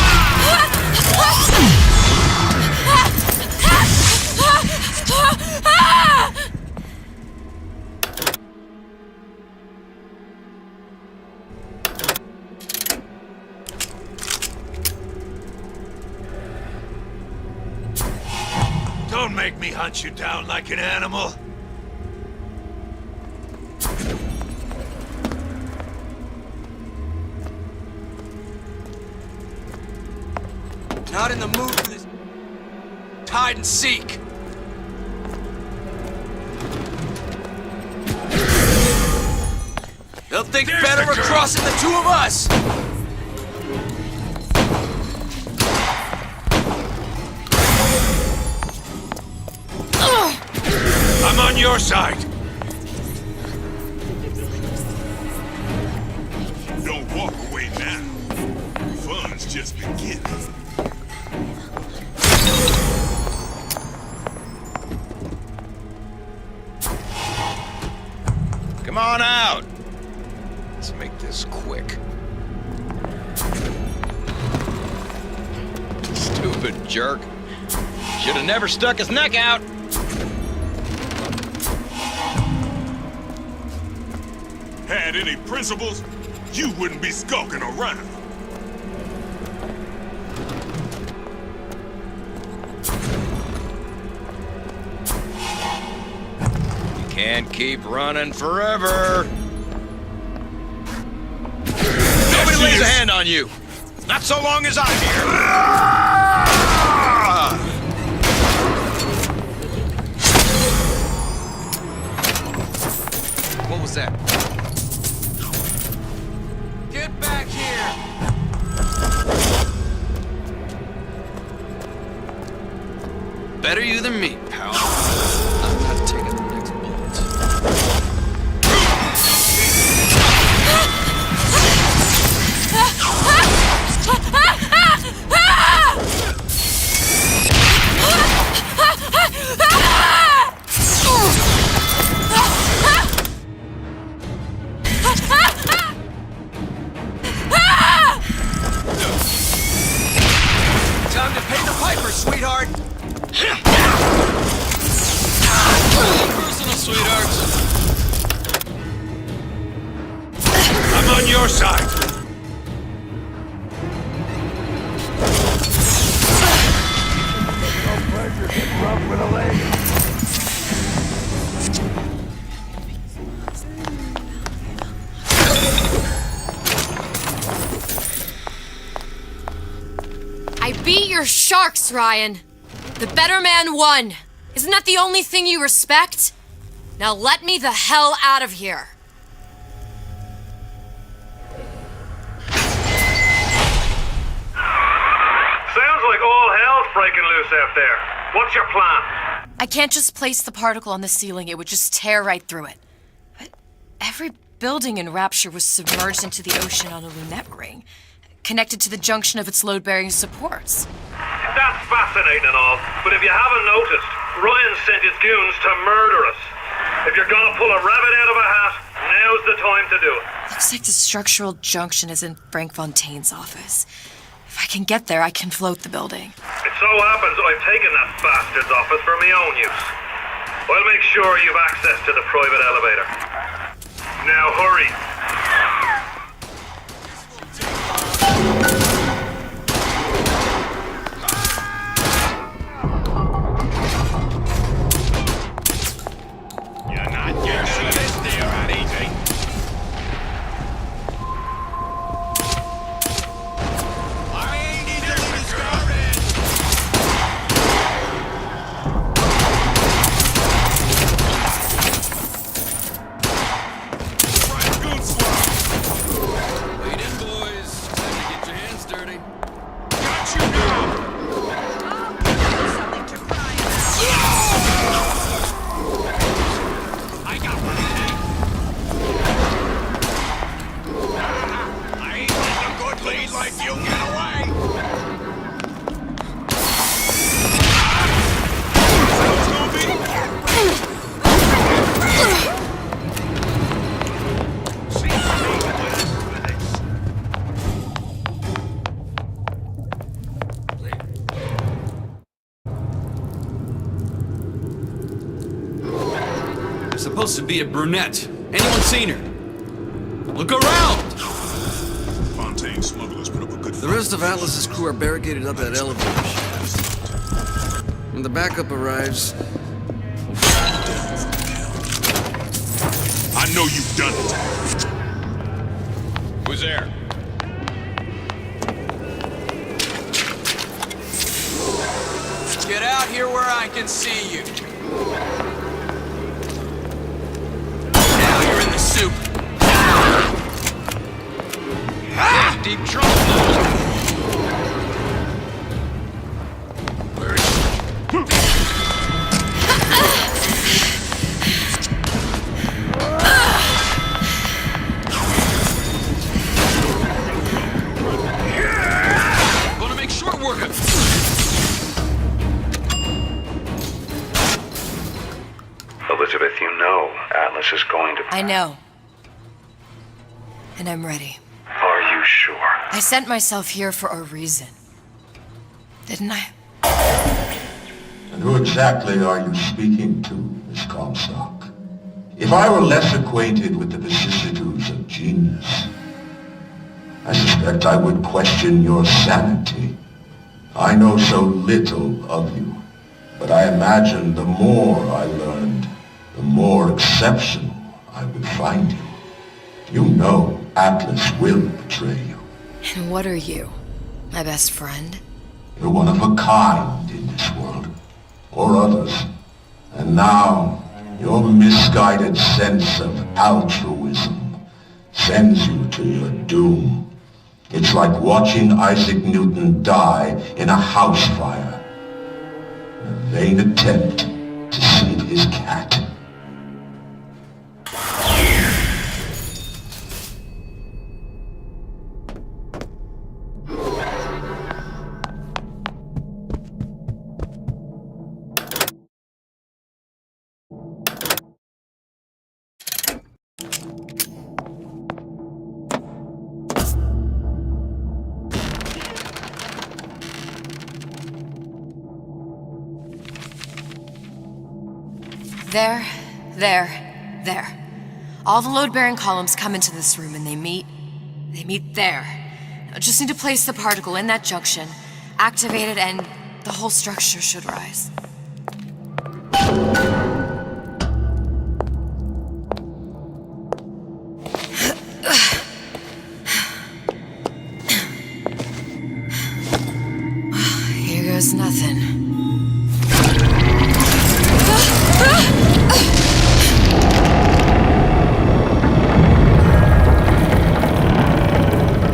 Don't make me hunt you down like an animal. Not in the mood for this hide and seek. They'll think better of crossing the two of us. I'm on your side. Don't walk away now. Fun's just beginning. Come on out. Let's make this quick. Stupid jerk. Should have never stuck his neck out. Had any principles, you wouldn't be skulking around. You can't keep running forever. Nobody lays a hand on you. Not so long as I'm here. What was that? Get back here! Better you than me, pal. I'm not taking the next bullet. Time to pay the piper, sweetheart! Personal, sweetheart. I'm on your side. No pleasure getting rough with a lady. I beat your sharks, Ryan. The better man won. Isn't that the only thing you respect? Now let me the hell out of here. like all hell's breaking loose out there. What's your plan? I can't just place the particle on the ceiling. It would just tear right through it. But every building in Rapture was submerged into the ocean on a lunette ring, connected to the junction of its load-bearing supports. That's fascinating and all, but if you haven't noticed, Ryan sent his goons to murder us. If you're gonna pull a rabbit out of a hat, now's the time to do it. Looks like the structural junction is in Frank Fontaine's office. If I can get there, I can float the building. It so happens I've taken that bastard's office for my own use. I'll make sure you've access to the private elevator. Now hurry. You're not getting out of this deal that easy. I ain't easily discouraged. Right, good squad. Lead in, boys. Time to get your hands dirty. Got you now. Something to cry about. I got one. I ain't letting a good lead like you get away. Sounds gonna be. There's supposed to be a brunette. Anyone seen her? Look around! Fontaine smugglers put up a good The rest of Atlas's crew are barricaded up that elevator shaft. When the backup arrives, I know you've done it. Who's there? get out here where I can see you. Now you're in the soup. Deep trouble. Where is he? Gonna make short work of it. Elizabeth, you know Atlas is going to... I know. And I'm ready. Are you sure? I sent myself here for a reason. Didn't I? And who exactly are you speaking to, Miss Comstock? If I were less acquainted with the vicissitudes of genius, I suspect I would question your sanity. I know so little of you, but I imagine the more I learned, the more exceptional I would find you. You know Atlas will betray you. And what are you? My best friend? You're one of a kind in this world, or others. And now, your misguided sense of altruism sends you to your doom. It's like watching Isaac Newton die in a house fire, in a vain attempt to save his cat. There. All the load-bearing columns come into this room and they meet there. I just need to place the particle in that junction, activate it, and the whole structure should rise. Here goes nothing.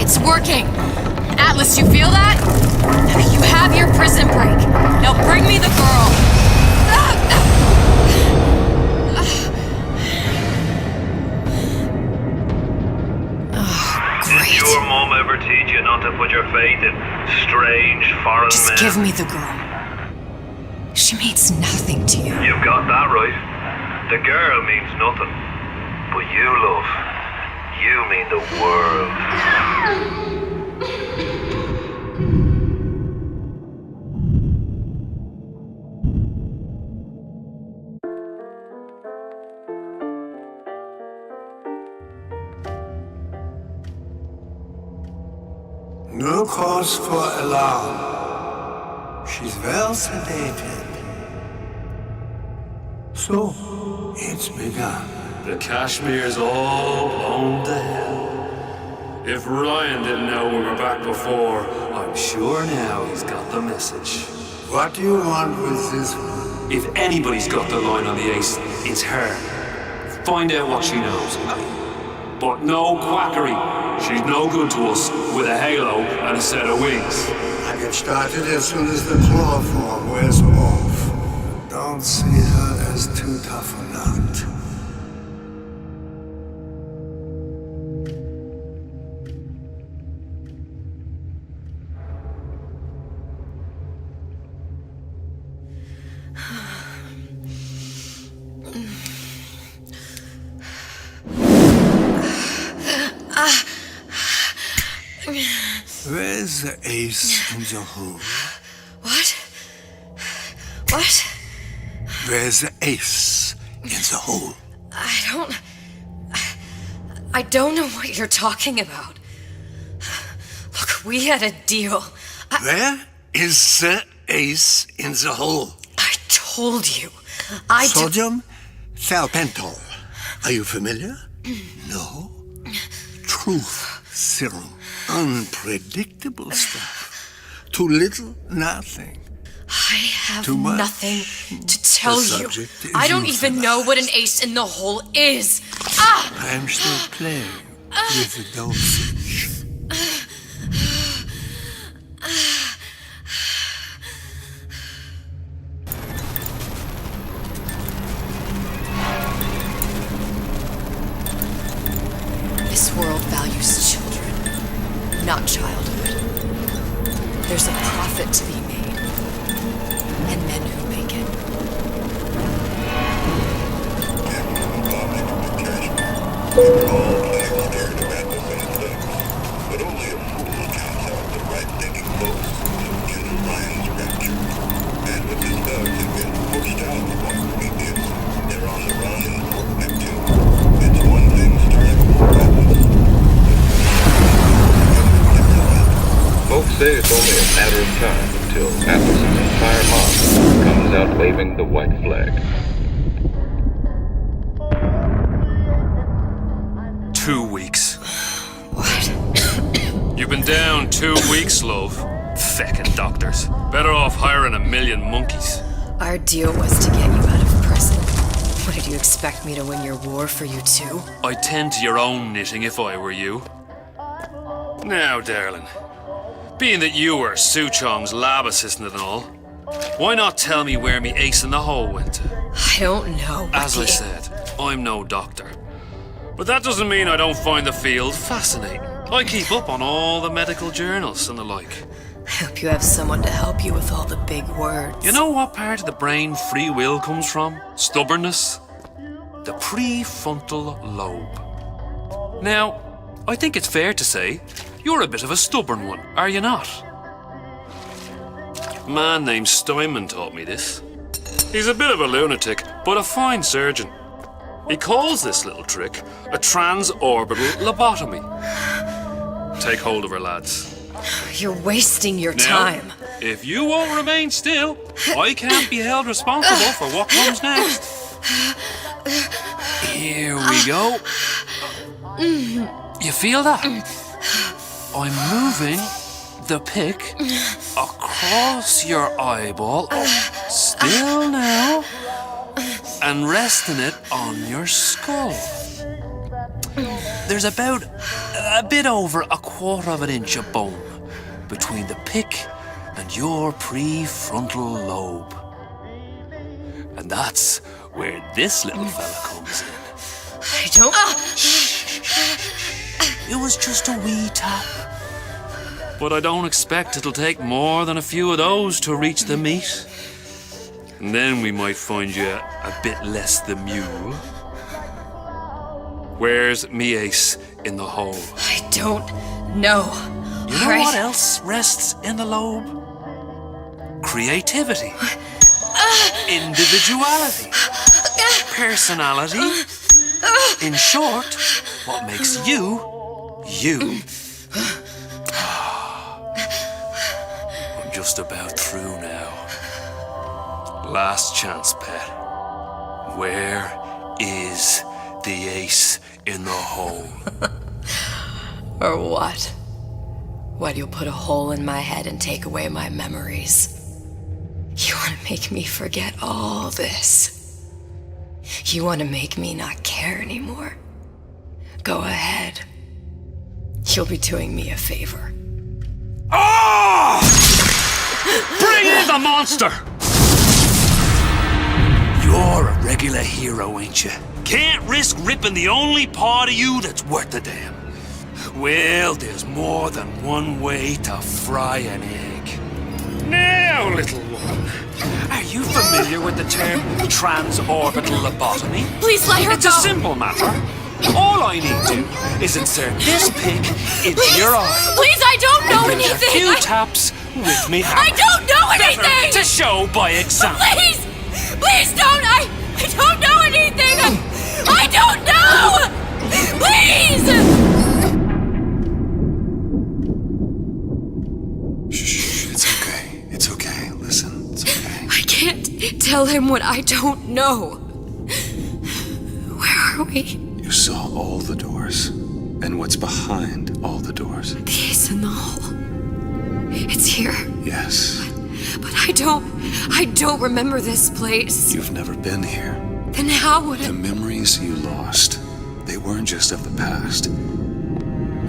It's working! Atlas, you feel that? You have your Give me the girl. She means nothing to you. You got that right. The girl means nothing. But you, love, you mean the world. No cause for alarm. She's well sedated. So, it's begun. The Kashmir's all blown to hell. If Ryan didn't know we were back before, I'm sure now he's got the message. What do you want with this one? If anybody's got the line on the ace, it's her. Find out what she knows. But no quackery. She's no good to us with a halo and a set of wings. I get started as soon as the claw form wears off. Don't see her as too tough a nut. Where's the ace in the hole? What? What? Where's the ace in the hole? I don't know what you're talking about. Look, we had a deal. Where is the ace in the hole? I told you. Sodium salpental. Are you familiar? No. Truth serum. Unpredictable stuff. Too little, nothing. I have Too much. nothing to tell The you. subject is I don't even know what an ace in the hole is. Ah! I'm still playing with the dosage. This world values children, not childhood. There's a profit to be made, and men who make it. But only a fool counts out the right-thinking folks who enter Ryan's rapture. And with his thugs have been pushed out by Prometheus, they're on the run in Fort Neptune. It's one thing starting a war Atlas. Folks say it's only a matter of time until Atlas's entire mob comes out waving the white flag. 2 weeks. What? You've been down 2 weeks, love. Feckin' doctors. Better off hiring 1,000,000 monkeys. Our deal was to get you out of prison. What, did you expect me to win your war for you too? I'd tend to your own knitting if I were you. Now, darling, being that you were Su Chong's lab assistant and all, why not tell me where me ace in the hole went to? I don't know. As I said, I'm no doctor. But that doesn't mean I don't find the field fascinating. I keep up on all the medical journals and the like. I hope you have someone to help you with all the big words. You know what part of the brain free will comes from? Stubbornness? The prefrontal lobe. Now, I think it's fair to say you're a bit of a stubborn one, are you not? A man named Steinman taught me this. He's a bit of a lunatic, but a fine surgeon. He calls this little trick a transorbital lobotomy. Take hold of her, lads. You're wasting your Now, time. If you won't remain still, I can't be held responsible for what comes next. Here we go. You feel that? I'm moving the pick across your eyeball, still now, and resting it on your skull. There's about a bit over 1/4 inch of bone between the pick and your prefrontal lobe. And that's where this little fella comes in. I don't... It was just a wee tap. But I don't expect it'll take more than a few of those to reach the meat. And then we might find you a bit less the mule. Where's me ace in the hole? I don't know. You know what else rests in the lobe? Creativity. Individuality. Personality. In short, what makes you, you. I'm just about through now. Last chance, pet. Where is the ace in the hole? Or what? What, you'll put a hole in my head and take away my memories? You want to make me forget all this? You want to make me not care anymore? Go ahead. You'll be doing me a favor. Oh! Bring in the monster! You're a regular hero, ain't you? Can't risk ripping the only part of you that's worth a damn. Well, there's more than one way to fry an egg. Now, little one, are you familiar with the term transorbital lobotomy? Please let her It's go. a simple matter. All I need to is insert this pick into your eye. Please, I don't know And give anything. a few taps with me hammer. I don't know anything. Better to show by example. Please, please don't. I don't know anything. I don't know. Please. It's okay. Listen, it's okay. I can't tell him what I don't know. Where are we? You saw all the doors. And what's behind all the doors? The ace in the hole. It's here. Yes. But I don't remember this place. You've never been here. Then how would The memories you lost, they weren't just of the past.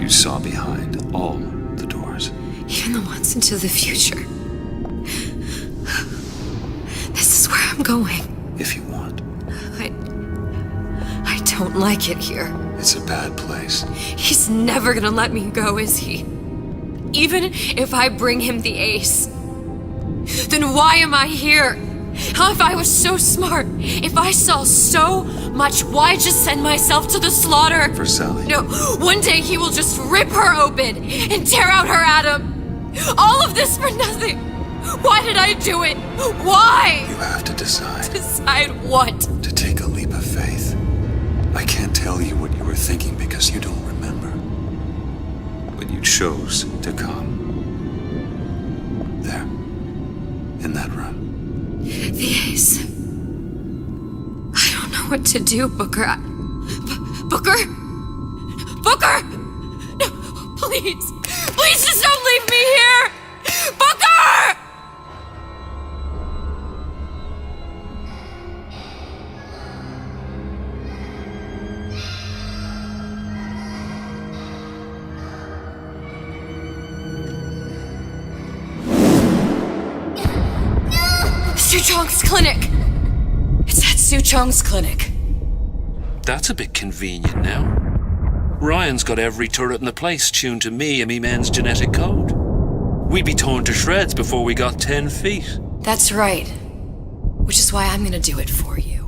You saw behind all the doors. Even the ones into the future. This is where I'm going. If you want. I don't like it here. It's a bad place. He's never gonna let me go, is he? Even if I bring him the ace. Then why am I here? How if I was so smart? If I saw so much, why just send myself to the slaughter? For Sally. No, one day he will just rip her open and tear out her atom. All of this for nothing. Why did I do it? Why? You have to decide. Decide what? To take a leap of faith. I can't tell you what you were thinking because you don't remember. But you chose to come. There. In that room. The ace. I don't know what to do, Booker. Booker? Booker! No, please. Please just don't leave me here! Booker! Suchong's clinic! It's at Suchong's clinic. That's a bit convenient now. Ryan's got every turret in the place tuned to me and me men's genetic code. We'd be torn to shreds before we got 10 feet. That's right. Which is why I'm gonna do it for you.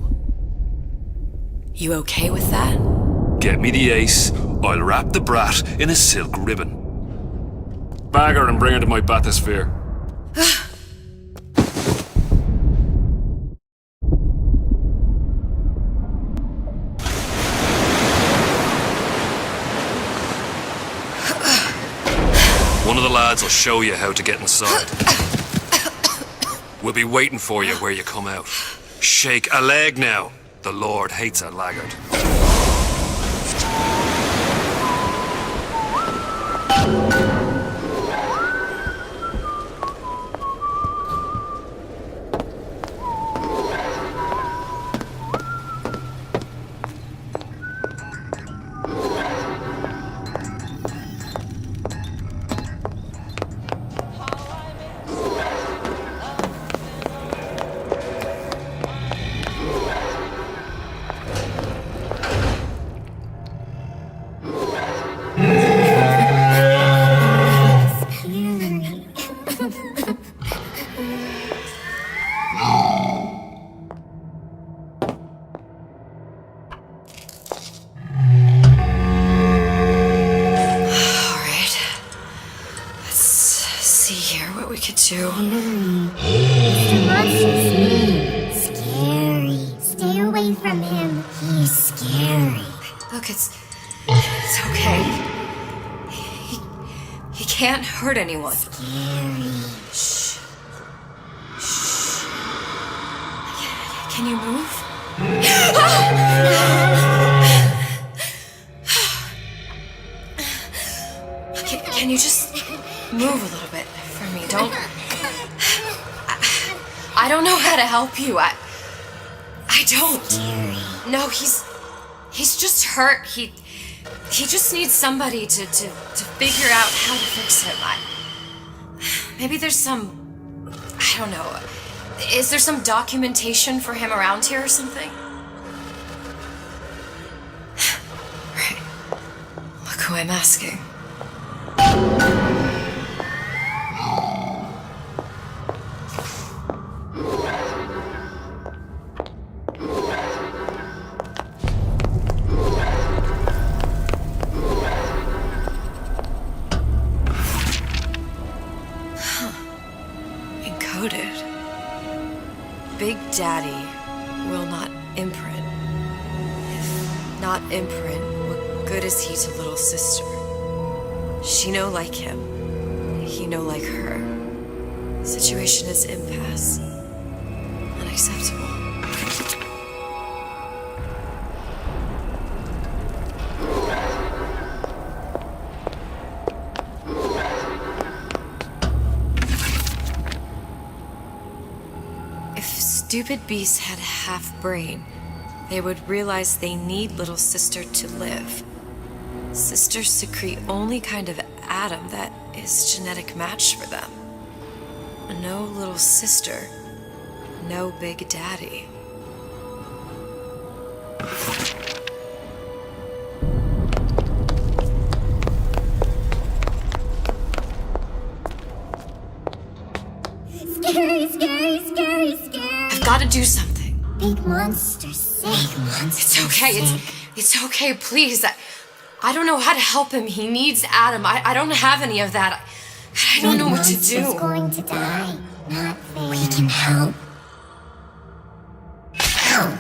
You okay with that? Get me the ace, I'll wrap the brat in a silk ribbon. Bag her and bring her to my bathysphere. One of the lads will show you how to get inside. We'll be waiting for you where you come out. Shake a leg now. The Lord hates a laggard. can't hurt anyone. Shh. Shh. Can you move? Can you just move a little bit for me? I don't know how to help you. I don't. No, he's just hurt. He just needs somebody to figure out how to fix him. Maybe there's some, I don't know. Is there some documentation for him around here or something? Right. Look who I'm asking. Encoded. Big Daddy will not imprint. If not imprint, what good is he to little sister? She no like him. He no like her. Situation is impasse. Unacceptable. If stupid beasts had half brain, they would realize they need little sister to live. Sisters secrete only kind of atom that is genetic match for them. No little sister, no Big Daddy. Scary, scary, scary, scary. I've got to do something. Big monsters, big monsters. It's okay. It's okay, please. I don't know how to help him. He needs Adam. I don't have any of that. I don't know what to do. He's going to die. Not we can help. Help.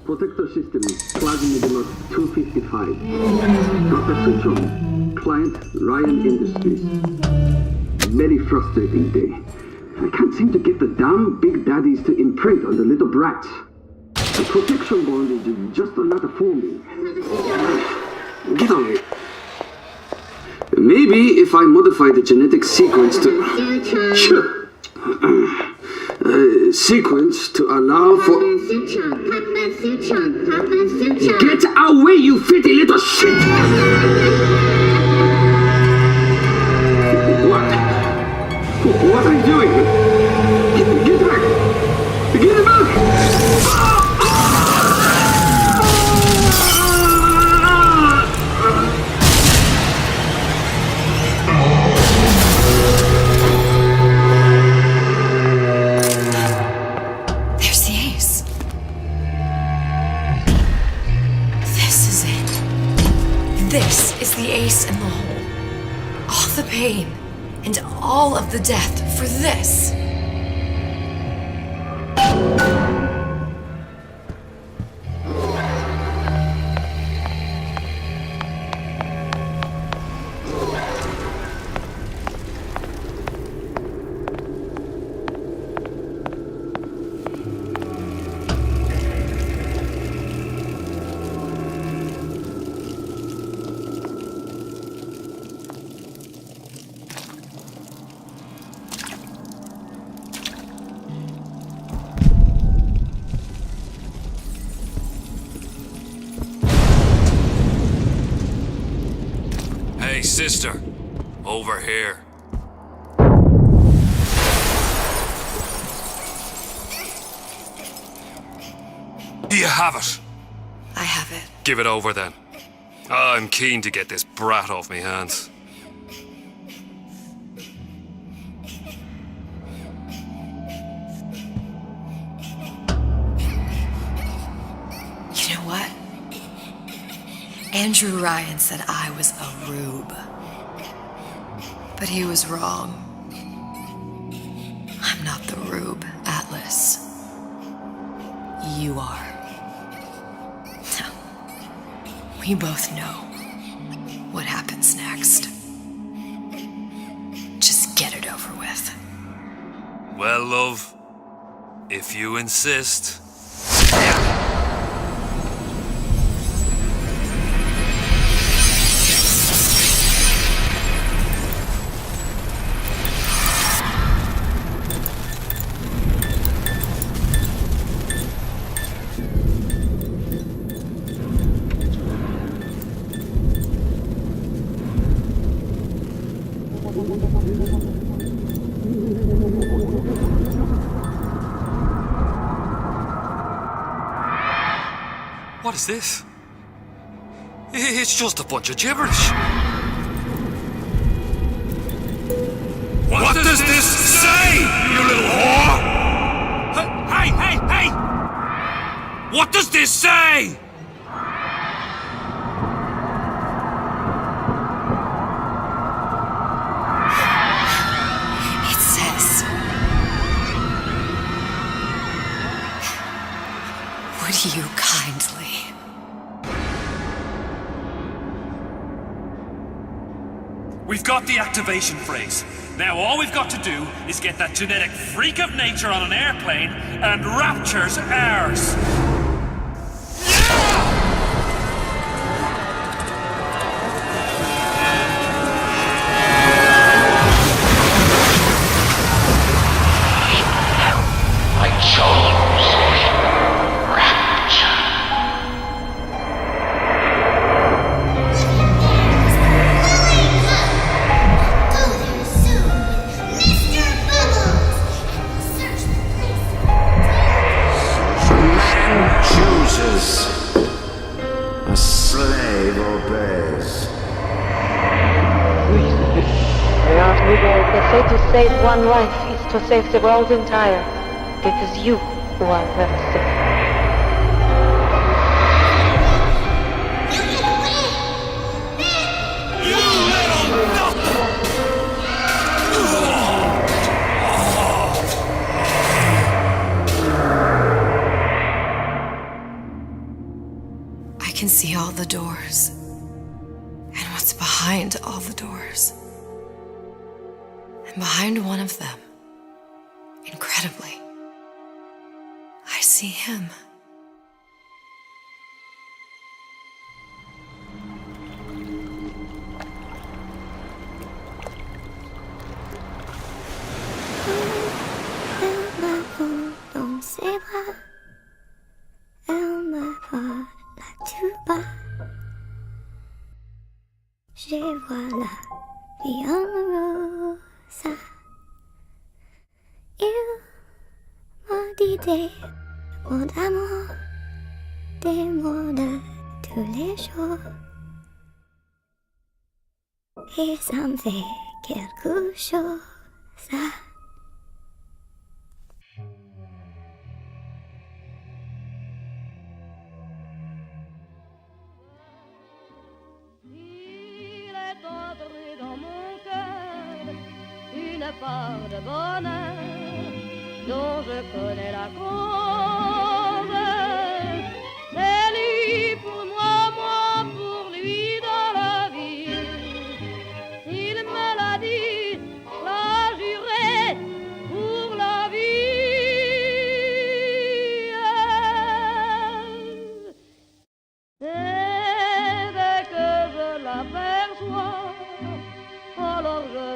Protector system, plasma block 255. Dr. Switch on. Client, Ryan Industries. Very frustrating day. I can't seem to get the damn Big Daddies to imprint on the little brats. The protection bond is just another forming. Get on it. Maybe if I modify the genetic sequence to... Sure. Sequence to allow for... Get away, you filthy little shit! What are you doing? Get back! Get back! There's the ace. This is it. This is the ace in the hole. All the pain and all of the death for this. Hey, sister. Over here. Do you have it? I have it. Give it over then. I'm keen to get this brat off me hands. You know what? Andrew Ryan said I was a rube. But he was wrong. I'm not the rube, Atlas. You are. We both know what happens next. Just get it over with. Well, love, if you insist. What is this? It's just a bunch of gibberish. What does this say, you little whore? Hey! What does this say? It says, would you kindly? We've got the activation phrase. Now all we've got to do is get that genetic freak of nature on an airplane and Rapture's ours. I chose Rapture. Chooses. A slave obeys. They asked me they say to save one life is to save the world entire. It is you who are very sick. I can see all the doors. And what's behind all the doors. And behind one of them, incredibly, I see him. Dans ses bras, elle me vole la tuba. Je vois la Bianrosa. Il m'a dit des mots d'amour, des mots de tous les jours. Et ça me fait quelque chose. Une part de bonheur dont je connais la cause. C'est lui pour moi, moi pour lui dans la vie. Il me l'a dit, l'a juré pour la vie. Et dès que je l'aperçois, alors je